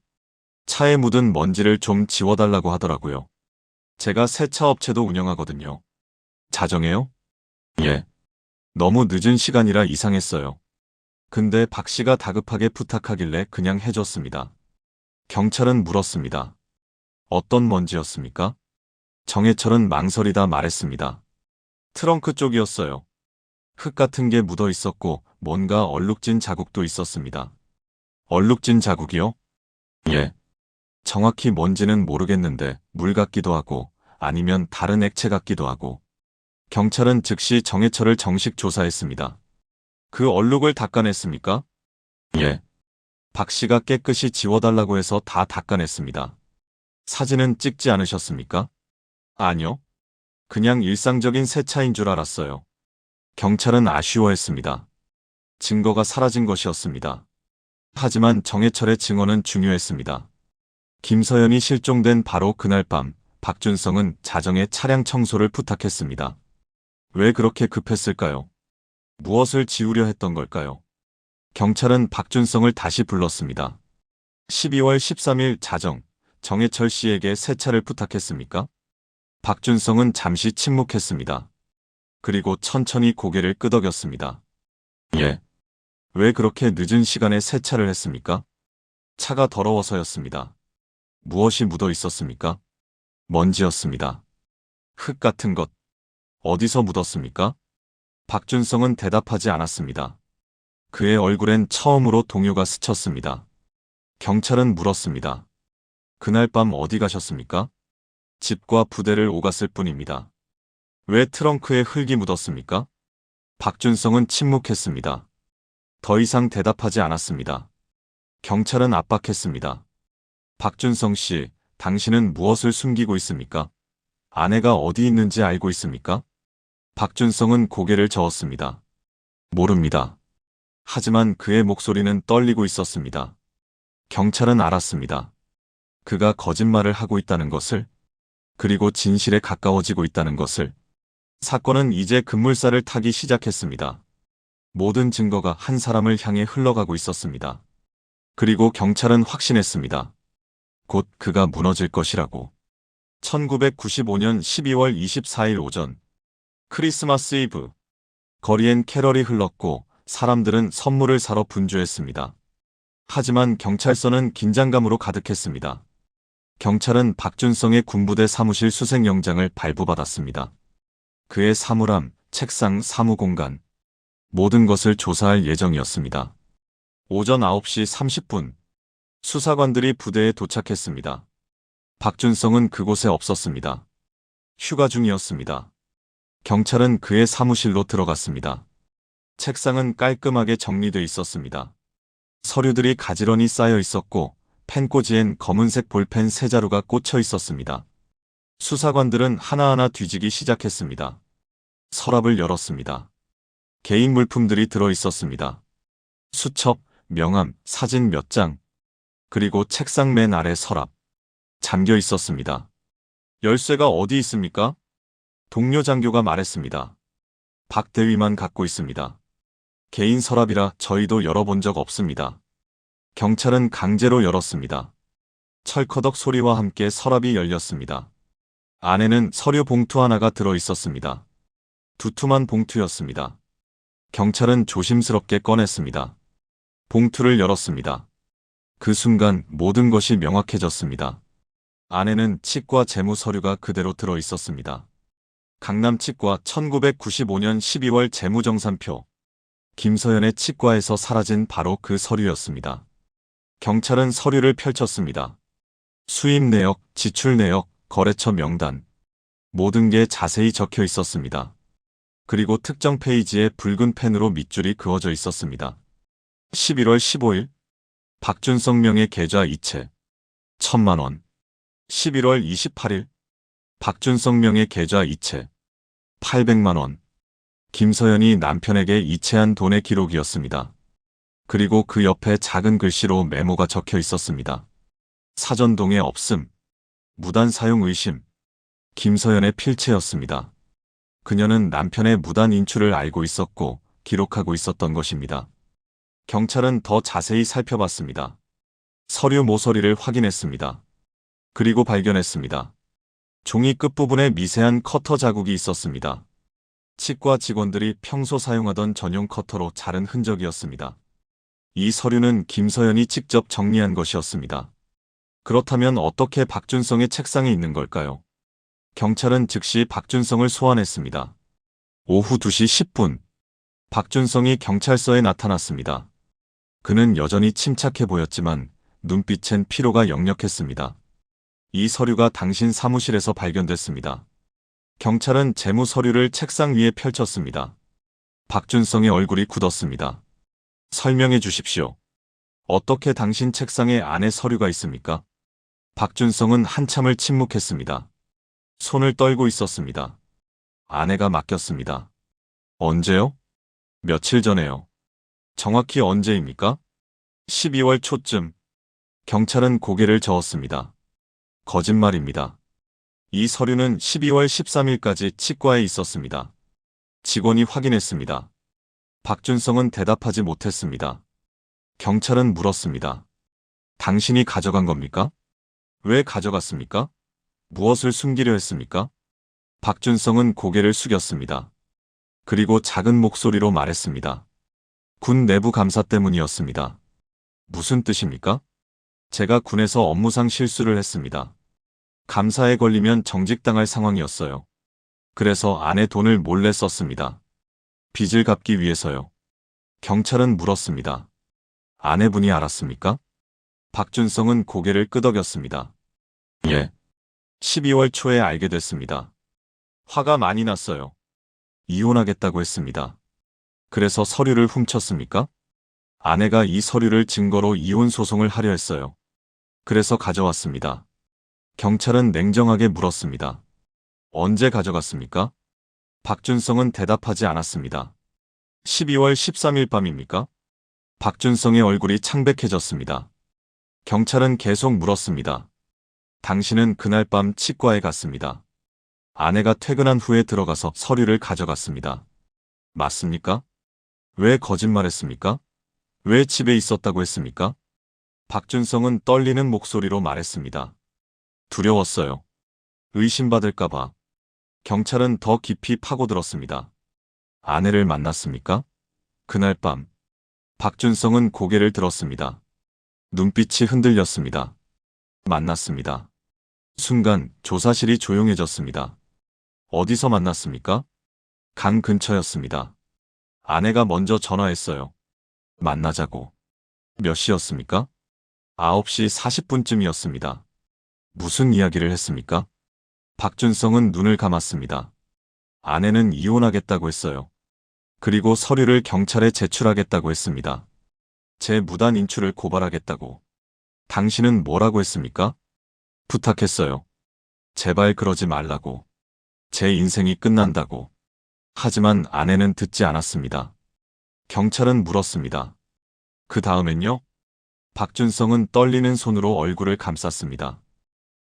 차에 묻은 먼지를 좀 지워달라고 하더라고요. 제가 세차 업체도 운영하거든요. 자정에요? 예. 너무 늦은 시간이라 이상했어요. 근데 박 씨가 다급하게 부탁하길래 그냥 해줬습니다. 경찰은 물었습니다. 어떤 먼지였습니까? 정해철은 망설이다 말했습니다. 트렁크 쪽이었어요. 흙 같은 게 묻어 있었고 뭔가 얼룩진 자국도 있었습니다. 얼룩진 자국이요? 예. 정확히 뭔지는 모르겠는데 물 같기도 하고 아니면 다른 액체 같기도 하고. 경찰은 즉시 정해철을 정식 조사했습니다. 그 얼룩을 닦아냈습니까? 예. 박 씨가 깨끗이 지워달라고 해서 다 닦아냈습니다. 사진은 찍지 않으셨습니까? 아니요. 그냥 일상적인 세차인 줄 알았어요. 경찰은 아쉬워했습니다. 증거가 사라진 것이었습니다. 하지만 정해철의 증언은 중요했습니다. 김서연이 실종된 바로 그날 밤, 박준성은 자정에 차량 청소를 부탁했습니다. 왜 그렇게 급했을까요? 무엇을 지우려 했던 걸까요? 경찰은 박준성을 다시 불렀습니다. 12월 13일 자정, 정해철 씨에게 세차를 부탁했습니까? 박준성은 잠시 침묵했습니다. 그리고 천천히 고개를 끄덕였습니다. 예. 왜 그렇게 늦은 시간에 세차를 했습니까? 차가 더러워서였습니다. 무엇이 묻어 있었습니까? 먼지였습니다. 흙 같은 것. 어디서 묻었습니까? 박준성은 대답하지 않았습니다. 그의 얼굴엔 처음으로 동요가 스쳤습니다. 경찰은 물었습니다. 그날 밤 어디 가셨습니까? 집과 부대를 오갔을 뿐입니다. 왜 트렁크에 흙이 묻었습니까? 박준성은 침묵했습니다. 더 이상 대답하지 않았습니다. 경찰은 압박했습니다. 박준성 씨, 당신은 무엇을 숨기고 있습니까? 아내가 어디 있는지 알고 있습니까? 박준성은 고개를 저었습니다. 모릅니다. 하지만 그의 목소리는 떨리고 있었습니다. 경찰은 알았습니다. 그가 거짓말을 하고 있다는 것을, 그리고 진실에 가까워지고 있다는 것을. 사건은 이제 급물살을 타기 시작했습니다. 모든 증거가 한 사람을 향해 흘러가고 있었습니다. 그리고 경찰은 확신했습니다. 곧 그가 무너질 것이라고. 1995년 12월 24일 오전. 크리스마스 이브. 거리엔 캐럴이 흘렀고 사람들은 선물을 사러 분주했습니다. 하지만 경찰서는 긴장감으로 가득했습니다. 경찰은 박준성의 군부대 사무실 수색영장을 발부받았습니다. 그의 사물함, 책상, 사무공간, 모든 것을 조사할 예정이었습니다. 오전 9시 30분, 수사관들이 부대에 도착했습니다. 박준성은 그곳에 없었습니다. 휴가 중이었습니다. 경찰은 그의 사무실로 들어갔습니다. 책상은 깔끔하게 정리돼 있었습니다. 서류들이 가지런히 쌓여 있었고 펜꽂이엔 검은색 볼펜 세 자루가 꽂혀 있었습니다. 수사관들은 하나하나 뒤지기 시작했습니다. 서랍을 열었습니다. 개인 물품들이 들어 있었습니다. 수첩, 명함, 사진 몇 장, 그리고 책상 맨 아래 서랍. 잠겨 있었습니다. 열쇠가 어디 있습니까? 동료 장교가 말했습니다. 박 대위만 갖고 있습니다. 개인 서랍이라 저희도 열어본 적 없습니다. 경찰은 강제로 열었습니다. 철커덕 소리와 함께 서랍이 열렸습니다. 안에는 서류 봉투 하나가 들어 있었습니다. 두툼한 봉투였습니다. 경찰은 조심스럽게 꺼냈습니다. 봉투를 열었습니다. 그 순간 모든 것이 명확해졌습니다. 안에는 치과 재무 서류가 그대로 들어 있었습니다. 강남치과 1995년 12월 재무정산표. 김서연의 치과에서 사라진 바로 그 서류였습니다. 경찰은 서류를 펼쳤습니다. 수입 내역, 지출 내역, 거래처 명단. 모든 게 자세히 적혀 있었습니다. 그리고 특정 페이지에 붉은 펜으로 밑줄이 그어져 있었습니다. 11월 15일 박준성 명의 계좌 이체 1,000만 원. 11월 28일 박준성 명의 계좌 이체 800만 원. 김서연이 남편에게 이체한 돈의 기록이었습니다. 그리고 그 옆에 작은 글씨로 메모가 적혀 있었습니다. 사전동에 없음. 무단 사용 의심. 김서연의 필체였습니다. 그녀는 남편의 무단 인출을 알고 있었고 기록하고 있었던 것입니다. 경찰은 더 자세히 살펴봤습니다. 서류 모서리를 확인했습니다. 그리고 발견했습니다. 종이 끝부분에 미세한 커터 자국이 있었습니다. 치과 직원들이 평소 사용하던 전용 커터로 자른 흔적이었습니다. 이 서류는 김서연이 직접 정리한 것이었습니다. 그렇다면 어떻게 박준성의 책상에 있는 걸까요? 경찰은 즉시 박준성을 소환했습니다. 오후 2시 10분, 박준성이 경찰서에 나타났습니다. 그는 여전히 침착해 보였지만 눈빛엔 피로가 역력했습니다. 이 서류가 당신 사무실에서 발견됐습니다. 경찰은 재무 서류를 책상 위에 펼쳤습니다. 박준성의 얼굴이 굳었습니다. 설명해 주십시오. 어떻게 당신 책상에 안에 서류가 있습니까? 박준성은 한참을 침묵했습니다. 손을 떨고 있었습니다. 아내가 맡겼습니다. 언제요? 며칠 전에요. 정확히 언제입니까? 12월 초쯤. 경찰은 고개를 저었습니다. 거짓말입니다. 이 서류는 12월 13일까지 치과에 있었습니다. 직원이 확인했습니다. 박준성은 대답하지 못했습니다. 경찰은 물었습니다. 당신이 가져간 겁니까? 왜 가져갔습니까? 무엇을 숨기려 했습니까? 박준성은 고개를 숙였습니다. 그리고 작은 목소리로 말했습니다. 군 내부 감사 때문이었습니다. 무슨 뜻입니까? 제가 군에서 업무상 실수를 했습니다. 감사에 걸리면 정직당할 상황이었어요. 그래서 아내 돈을 몰래 썼습니다. 빚을 갚기 위해서요. 경찰은 물었습니다. 아내분이 알았습니까? 박준성은 고개를 끄덕였습니다. 예. 12월 초에 알게 됐습니다. 화가 많이 났어요. 이혼하겠다고 했습니다. 그래서 서류를 훔쳤습니까? 아내가 이 서류를 증거로 이혼 소송을 하려 했어요. 그래서 가져왔습니다. 경찰은 냉정하게 물었습니다. 언제 가져갔습니까? 박준성은 대답하지 않았습니다. 12월 13일 밤입니까? 박준성의 얼굴이 창백해졌습니다. 경찰은 계속 물었습니다. 당신은 그날 밤 치과에 갔습니다. 아내가 퇴근한 후에 들어가서 서류를 가져갔습니다. 맞습니까? 왜 거짓말했습니까? 왜 집에 있었다고 했습니까? 박준성은 떨리는 목소리로 말했습니다. 두려웠어요. 의심받을까봐. 경찰은 더 깊이 파고들었습니다. 아내를 만났습니까? 그날 밤. 박준성은 고개를 들었습니다. 눈빛이 흔들렸습니다. 만났습니다. 순간 조사실이 조용해졌습니다. 어디서 만났습니까? 강 근처였습니다. 아내가 먼저 전화했어요. 만나자고. 몇 시였습니까? 9시 40분쯤이었습니다. 무슨 이야기를 했습니까? 박준성은 눈을 감았습니다. 아내는 이혼하겠다고 했어요. 그리고 서류를 경찰에 제출하겠다고 했습니다. 제 무단 인출을 고발하겠다고. 당신은 뭐라고 했습니까? 부탁했어요. 제발 그러지 말라고. 제 인생이 끝난다고. 하지만 아내는 듣지 않았습니다. 경찰은 물었습니다. 그 다음엔요? 박준성은 떨리는 손으로 얼굴을 감쌌습니다.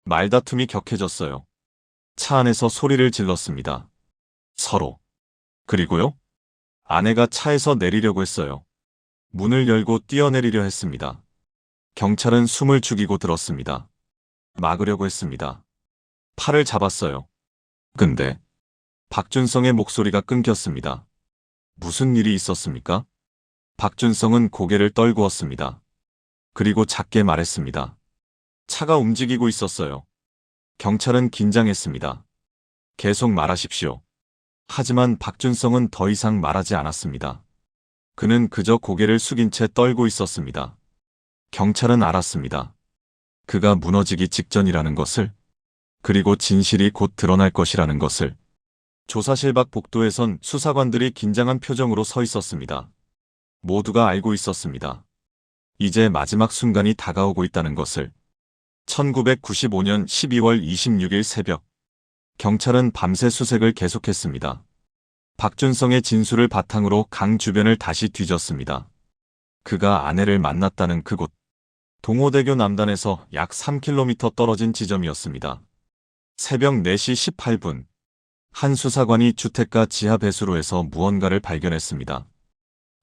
말다툼이 격해졌어요. 차 안에서 소리를 질렀습니다. 서로. 그리고요? 아내가 차에서 내리려고 했어요. 문을 열고 뛰어내리려 했습니다. 경찰은 숨을 죽이고 들었습니다. 막으려고 했습니다. 팔을 잡았어요. 근데 박준성의 목소리가 끊겼습니다. 무슨 일이 있었습니까? 박준성은 고개를 떨구었습니다. 그리고 작게 말했습니다. 차가 움직이고 있었어요. 경찰은 긴장했습니다. 계속 말하십시오. 하지만 박준성은 더 이상 말하지 않았습니다. 그는 그저 고개를 숙인 채 떨고 있었습니다. 경찰은 알았습니다. 그가 무너지기 직전이라는 것을, 그리고 진실이 곧 드러날 것이라는 것을. 조사실 밖 복도에선 수사관들이 긴장한 표정으로 서 있었습니다. 모두가 알고 있었습니다. 이제 마지막 순간이 다가오고 있다는 것을. 1995년 12월 26일 새벽, 경찰은 밤새 수색을 계속했습니다. 박준성의 진술을 바탕으로 강 주변을 다시 뒤졌습니다. 그가 아내를 만났다는 그곳, 동호대교 남단에서 약 3km 떨어진 지점이었습니다. 새벽 4시 18분, 한 수사관이 주택가 지하 배수로에서 무언가를 발견했습니다.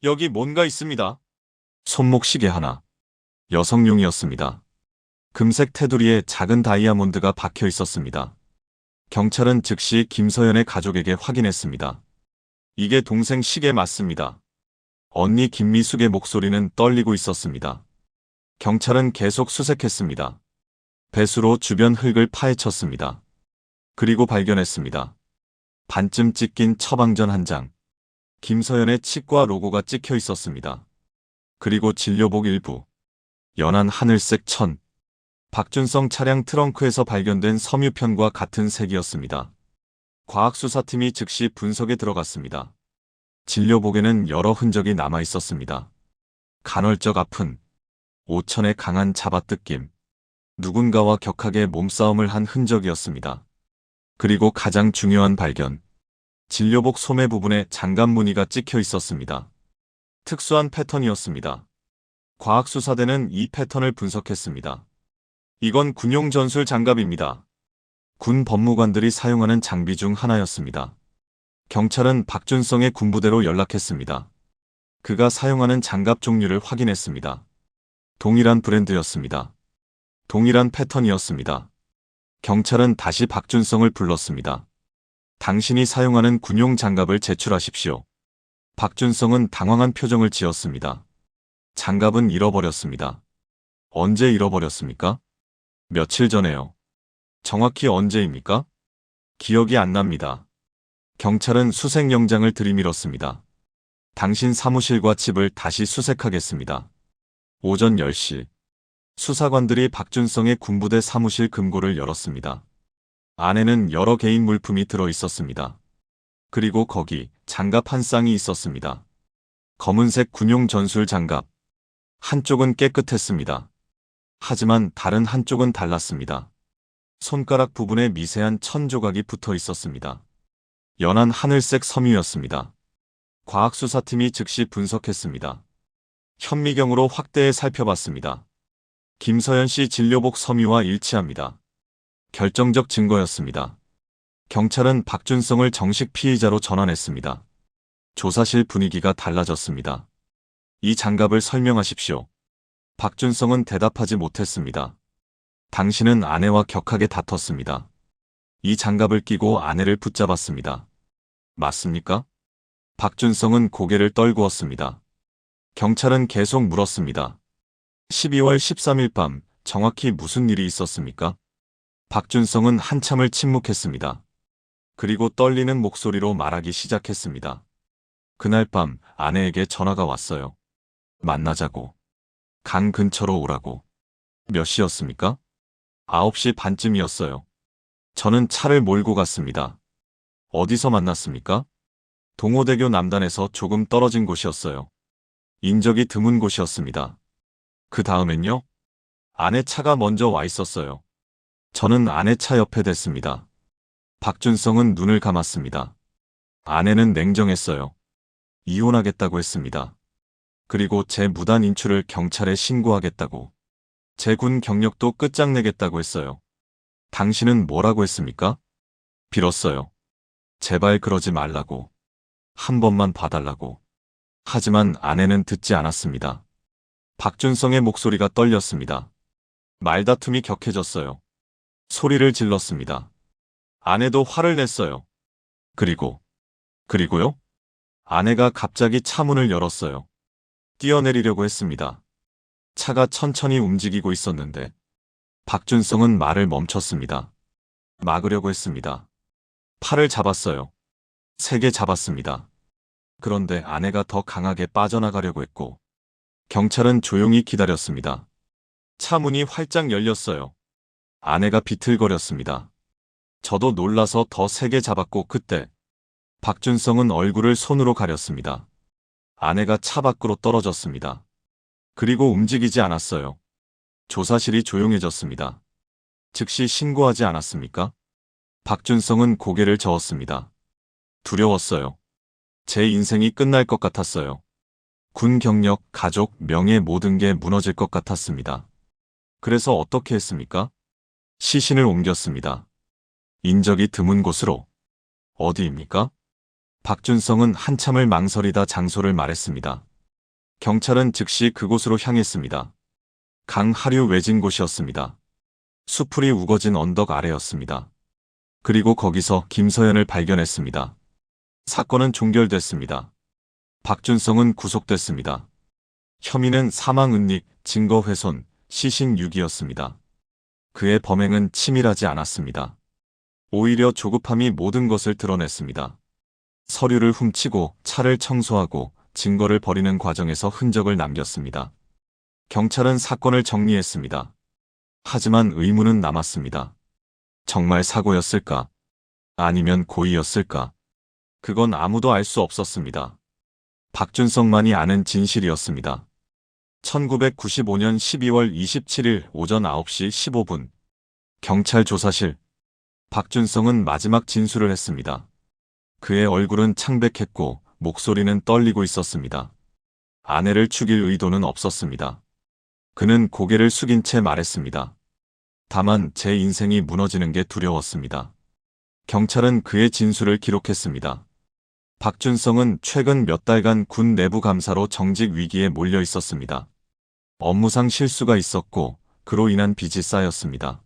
여기 뭔가 있습니다. 손목 시계 하나. 여성용이었습니다. 금색 테두리에 작은 다이아몬드가 박혀 있었습니다. 경찰은 즉시 김서연의 가족에게 확인했습니다. 이게 동생 시계 맞습니다. 언니 김미숙의 목소리는 떨리고 있었습니다. 경찰은 계속 수색했습니다. 배수로 주변 흙을 파헤쳤습니다. 그리고 발견했습니다. 반쯤 찢긴 처방전 한 장. 김서연의 치과 로고가 찍혀 있었습니다. 그리고 진료복 일부. 연한 하늘색 천. 박준성 차량 트렁크에서 발견된 섬유편과 같은 색이었습니다. 과학수사팀이 즉시 분석에 들어갔습니다. 진료복에는 여러 흔적이 남아 있었습니다. 간헐적 아픈, 오천의 강한 잡아뜯김, 누군가와 격하게 몸싸움을 한 흔적이었습니다. 그리고 가장 중요한 발견, 진료복 소매 부분에 장갑 무늬가 찍혀 있었습니다. 특수한 패턴이었습니다. 과학수사대는 이 패턴을 분석했습니다. 이건 군용 전술 장갑입니다. 군 법무관들이 사용하는 장비 중 하나였습니다. 경찰은 박준성의 군부대로 연락했습니다. 그가 사용하는 장갑 종류를 확인했습니다. 동일한 브랜드였습니다. 동일한 패턴이었습니다. 경찰은 다시 박준성을 불렀습니다. 당신이 사용하는 군용 장갑을 제출하십시오. 박준성은 당황한 표정을 지었습니다. 장갑은 잃어버렸습니다. 언제 잃어버렸습니까? 며칠 전에요. 정확히 언제입니까? 기억이 안 납니다. 경찰은 수색영장을 들이밀었습니다. 당신 사무실과 집을 다시 수색하겠습니다. 오전 10시. 수사관들이 박준성의 군부대 사무실 금고를 열었습니다. 안에는 여러 개인 물품이 들어 있었습니다. 그리고 거기 장갑 한 쌍이 있었습니다. 검은색 군용 전술 장갑. 한쪽은 깨끗했습니다. 하지만 다른 한쪽은 달랐습니다. 손가락 부분에 미세한 천 조각이 붙어 있었습니다. 연한 하늘색 섬유였습니다. 과학수사팀이 즉시 분석했습니다. 현미경으로 확대해 살펴봤습니다. 김서연 씨 진료복 섬유와 일치합니다. 결정적 증거였습니다. 경찰은 박준성을 정식 피의자로 전환했습니다. 조사실 분위기가 달라졌습니다. 이 장갑을 설명하십시오. 박준성은 대답하지 못했습니다. 당신은 아내와 격하게 다퉜습니다. 이 장갑을 끼고 아내를 붙잡았습니다. 맞습니까? 박준성은 고개를 떨구었습니다. 경찰은 계속 물었습니다. 12월 13일 밤 정확히 무슨 일이 있었습니까? 박준성은 한참을 침묵했습니다. 그리고 떨리는 목소리로 말하기 시작했습니다. 그날 밤 아내에게 전화가 왔어요. 만나자고. 강 근처로 오라고. 몇 시였습니까? 9시 반쯤이었어요. 저는 차를 몰고 갔습니다. 어디서 만났습니까? 동호대교 남단에서 조금 떨어진 곳이었어요. 인적이 드문 곳이었습니다. 그 다음엔요? 아내 차가 먼저 와 있었어요. 저는 아내 차 옆에 댔습니다. 박준성은 눈을 감았습니다. 아내는 냉정했어요. 이혼하겠다고 했습니다. 그리고 제 무단 인출을 경찰에 신고하겠다고. 제 군 경력도 끝장내겠다고 했어요. 당신은 뭐라고 했습니까? 빌었어요. 제발 그러지 말라고. 한 번만 봐달라고. 하지만 아내는 듣지 않았습니다. 박준성의 목소리가 떨렸습니다. 말다툼이 격해졌어요. 소리를 질렀습니다. 아내도 화를 냈어요. 그리고요? 아내가 갑자기 차문을 열었어요. 뛰어내리려고 했습니다. 차가 천천히 움직이고 있었는데 박준성은 말을 멈췄습니다. 막으려고 했습니다. 팔을 잡았어요. 세게 잡았습니다. 그런데 아내가 더 강하게 빠져나가려고 했고 경찰은 조용히 기다렸습니다. 차 문이 활짝 열렸어요. 아내가 비틀거렸습니다. 저도 놀라서 더 세게 잡았고 그때 박준성은 얼굴을 손으로 가렸습니다. 아내가 차 밖으로 떨어졌습니다. 그리고 움직이지 않았어요. 조사실이 조용해졌습니다. 즉시 신고하지 않았습니까? 박준성은 고개를 저었습니다. 두려웠어요. 제 인생이 끝날 것 같았어요. 군 경력, 가족, 명예 모든 게 무너질 것 같았습니다. 그래서 어떻게 했습니까? 시신을 옮겼습니다. 인적이 드문 곳으로. 어디입니까? 박준성은 한참을 망설이다 장소를 말했습니다. 경찰은 즉시 그곳으로 향했습니다. 강 하류 외진 곳이었습니다. 수풀이 우거진 언덕 아래였습니다. 그리고 거기서 김서연을 발견했습니다. 사건은 종결됐습니다. 박준성은 구속됐습니다. 혐의는 사망 은닉, 증거 훼손, 시신 유기였습니다. 그의 범행은 치밀하지 않았습니다. 오히려 조급함이 모든 것을 드러냈습니다. 서류를 훔치고 차를 청소하고 증거를 버리는 과정에서 흔적을 남겼습니다. 경찰은 사건을 정리했습니다. 하지만 의문은 남았습니다. 정말 사고였을까? 아니면 고의였을까? 그건 아무도 알 수 없었습니다. 박준성만이 아는 진실이었습니다. 1995년 12월 27일 오전 9시 15분 경찰 조사실. 박준성은 마지막 진술을 했습니다. 그의 얼굴은 창백했고 목소리는 떨리고 있었습니다. 아내를 죽일 의도는 없었습니다. 그는 고개를 숙인 채 말했습니다. 다만 제 인생이 무너지는 게 두려웠습니다. 경찰은 그의 진술을 기록했습니다. 박준성은 최근 몇 달간 군 내부 감사로 정직 위기에 몰려 있었습니다. 업무상 실수가 있었고 그로 인한 빚이 쌓였습니다.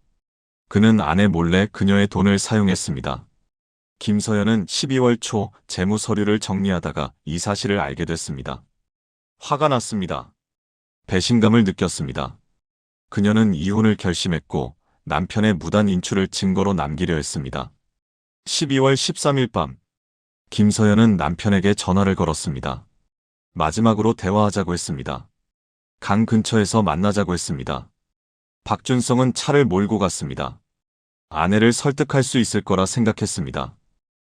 그는 아내 몰래 그녀의 돈을 사용했습니다. 김서연은 12월 초 재무 서류를 정리하다가 이 사실을 알게 됐습니다. 화가 났습니다. 배신감을 느꼈습니다. 그녀는 이혼을 결심했고 남편의 무단 인출을 증거로 남기려 했습니다. 12월 13일 밤 김서연은 남편에게 전화를 걸었습니다. 마지막으로 대화하자고 했습니다. 강 근처에서 만나자고 했습니다. 박준성은 차를 몰고 갔습니다. 아내를 설득할 수 있을 거라 생각했습니다.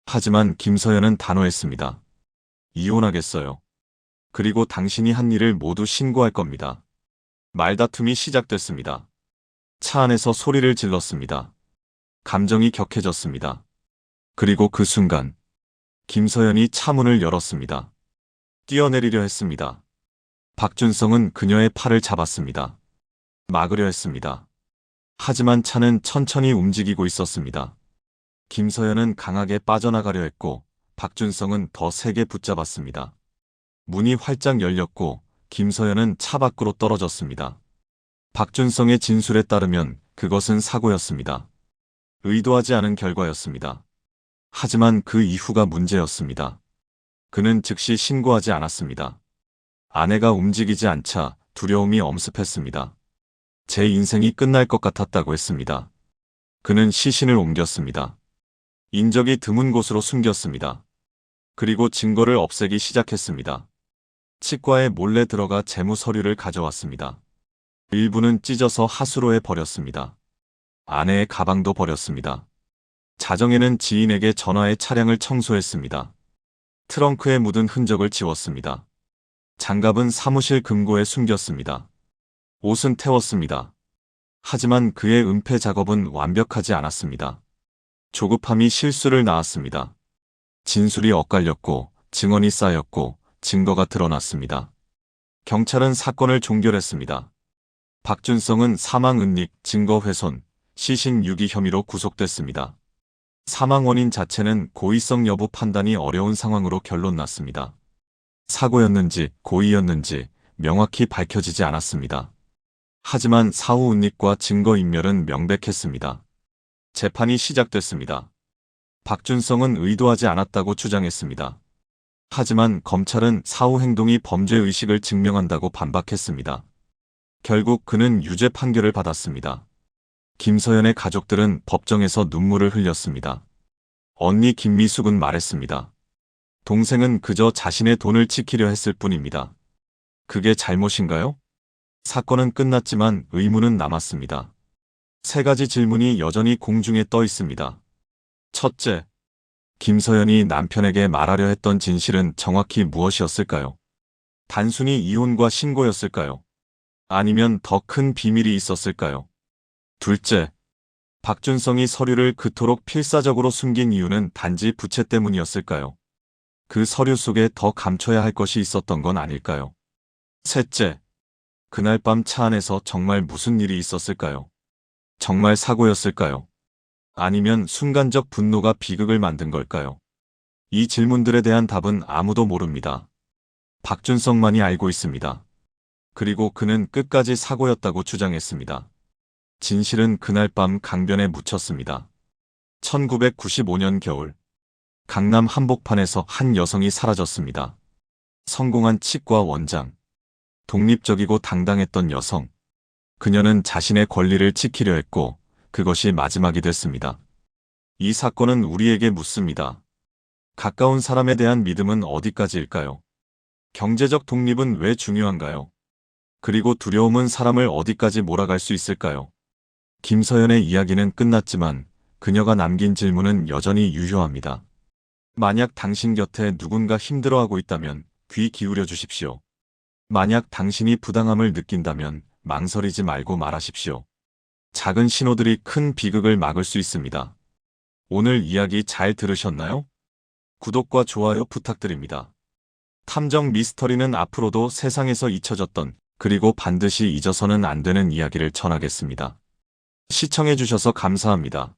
하지만 김서연은 단호했습니다. 이혼하겠어요. 그리고 당신이 한 일을 모두 신고할 겁니다. 말다툼이 시작됐습니다. 차 안에서 소리를 질렀습니다. 감정이 격해졌습니다. 그리고 그 순간 김서연이 차 문을 열었습니다. 뛰어내리려 했습니다. 박준성은 그녀의 팔을 잡았습니다. 막으려 했습니다. 하지만 차는 천천히 움직이고 있었습니다. 김서연은 강하게 빠져나가려 했고 박준성은 더 세게 붙잡았습니다. 문이 활짝 열렸고 김서연은 차 밖으로 떨어졌습니다. 박준성의 진술에 따르면 그것은 사고였습니다. 의도하지 않은 결과였습니다. 하지만 그 이후가 문제였습니다. 그는 즉시 신고하지 않았습니다. 아내가 움직이지 않자 두려움이 엄습했습니다. 제 인생이 끝날 것 같았다고 했습니다. 그는 시신을 옮겼습니다. 인적이 드문 곳으로 숨겼습니다. 그리고 증거를 없애기 시작했습니다. 치과에 몰래 들어가 재무 서류를 가져왔습니다. 일부는 찢어서 하수로에 버렸습니다. 아내의 가방도 버렸습니다. 자정에는 지인에게 전화해 차량을 청소했습니다. 트렁크에 묻은 흔적을 지웠습니다. 장갑은 사무실 금고에 숨겼습니다. 옷은 태웠습니다. 하지만 그의 은폐 작업은 완벽하지 않았습니다. 조급함이 실수를 낳았습니다. 진술이 엇갈렸고 증언이 쌓였고 증거가 드러났습니다. 경찰은 사건을 종결했습니다. 박준성은 사망 은닉, 증거 훼손, 시신 유기 혐의로 구속됐습니다. 사망 원인 자체는 고의성 여부 판단이 어려운 상황으로 결론 났습니다. 사고였는지 고의였는지 명확히 밝혀지지 않았습니다. 하지만 사후 운익과 증거인멸은 명백했습니다. 재판이 시작됐습니다. 박준성은 의도하지 않았다고 주장했습니다. 하지만 검찰은 사후 행동이 범죄의식을 증명한다고 반박했습니다. 결국 그는 유죄 판결을 받았습니다. 김서연의 가족들은 법정에서 눈물을 흘렸습니다. 언니 김미숙은 말했습니다. 동생은 그저 자신의 돈을 지키려 했을 뿐입니다. 그게 잘못인가요? 사건은 끝났지만 의문은 남았습니다. 세 가지 질문이 여전히 공중에 떠 있습니다. 첫째, 김서연이 남편에게 말하려 했던 진실은 정확히 무엇이었을까요? 단순히 이혼과 신고였을까요? 아니면 더 큰 비밀이 있었을까요? 둘째, 박준성이 서류를 그토록 필사적으로 숨긴 이유는 단지 부채 때문이었을까요? 그 서류 속에 더 감춰야 할 것이 있었던 건 아닐까요? 셋째, 그날 밤 차 안에서 정말 무슨 일이 있었을까요? 정말 사고였을까요? 아니면 순간적 분노가 비극을 만든 걸까요? 이 질문들에 대한 답은 아무도 모릅니다. 박준성만이 알고 있습니다. 그리고 그는 끝까지 사고였다고 주장했습니다. 진실은 그날 밤 강변에 묻혔습니다. 1995년 겨울, 강남 한복판에서 한 여성이 사라졌습니다. 성공한 치과 원장. 독립적이고 당당했던 여성. 그녀는 자신의 권리를 지키려 했고 그것이 마지막이 됐습니다. 이 사건은 우리에게 묻습니다. 가까운 사람에 대한 믿음은 어디까지일까요? 경제적 독립은 왜 중요한가요? 그리고 두려움은 사람을 어디까지 몰아갈 수 있을까요? 김서연의 이야기는 끝났지만 그녀가 남긴 질문은 여전히 유효합니다. 만약 당신 곁에 누군가 힘들어하고 있다면 귀 기울여 주십시오. 만약 당신이 부당함을 느낀다면 망설이지 말고 말하십시오. 작은 신호들이 큰 비극을 막을 수 있습니다. 오늘 이야기 잘 들으셨나요? 구독과 좋아요 부탁드립니다. 탐정 미스터리는 앞으로도 세상에서 잊혀졌던 그리고 반드시 잊어서는 안 되는 이야기를 전하겠습니다. 시청해주셔서 감사합니다.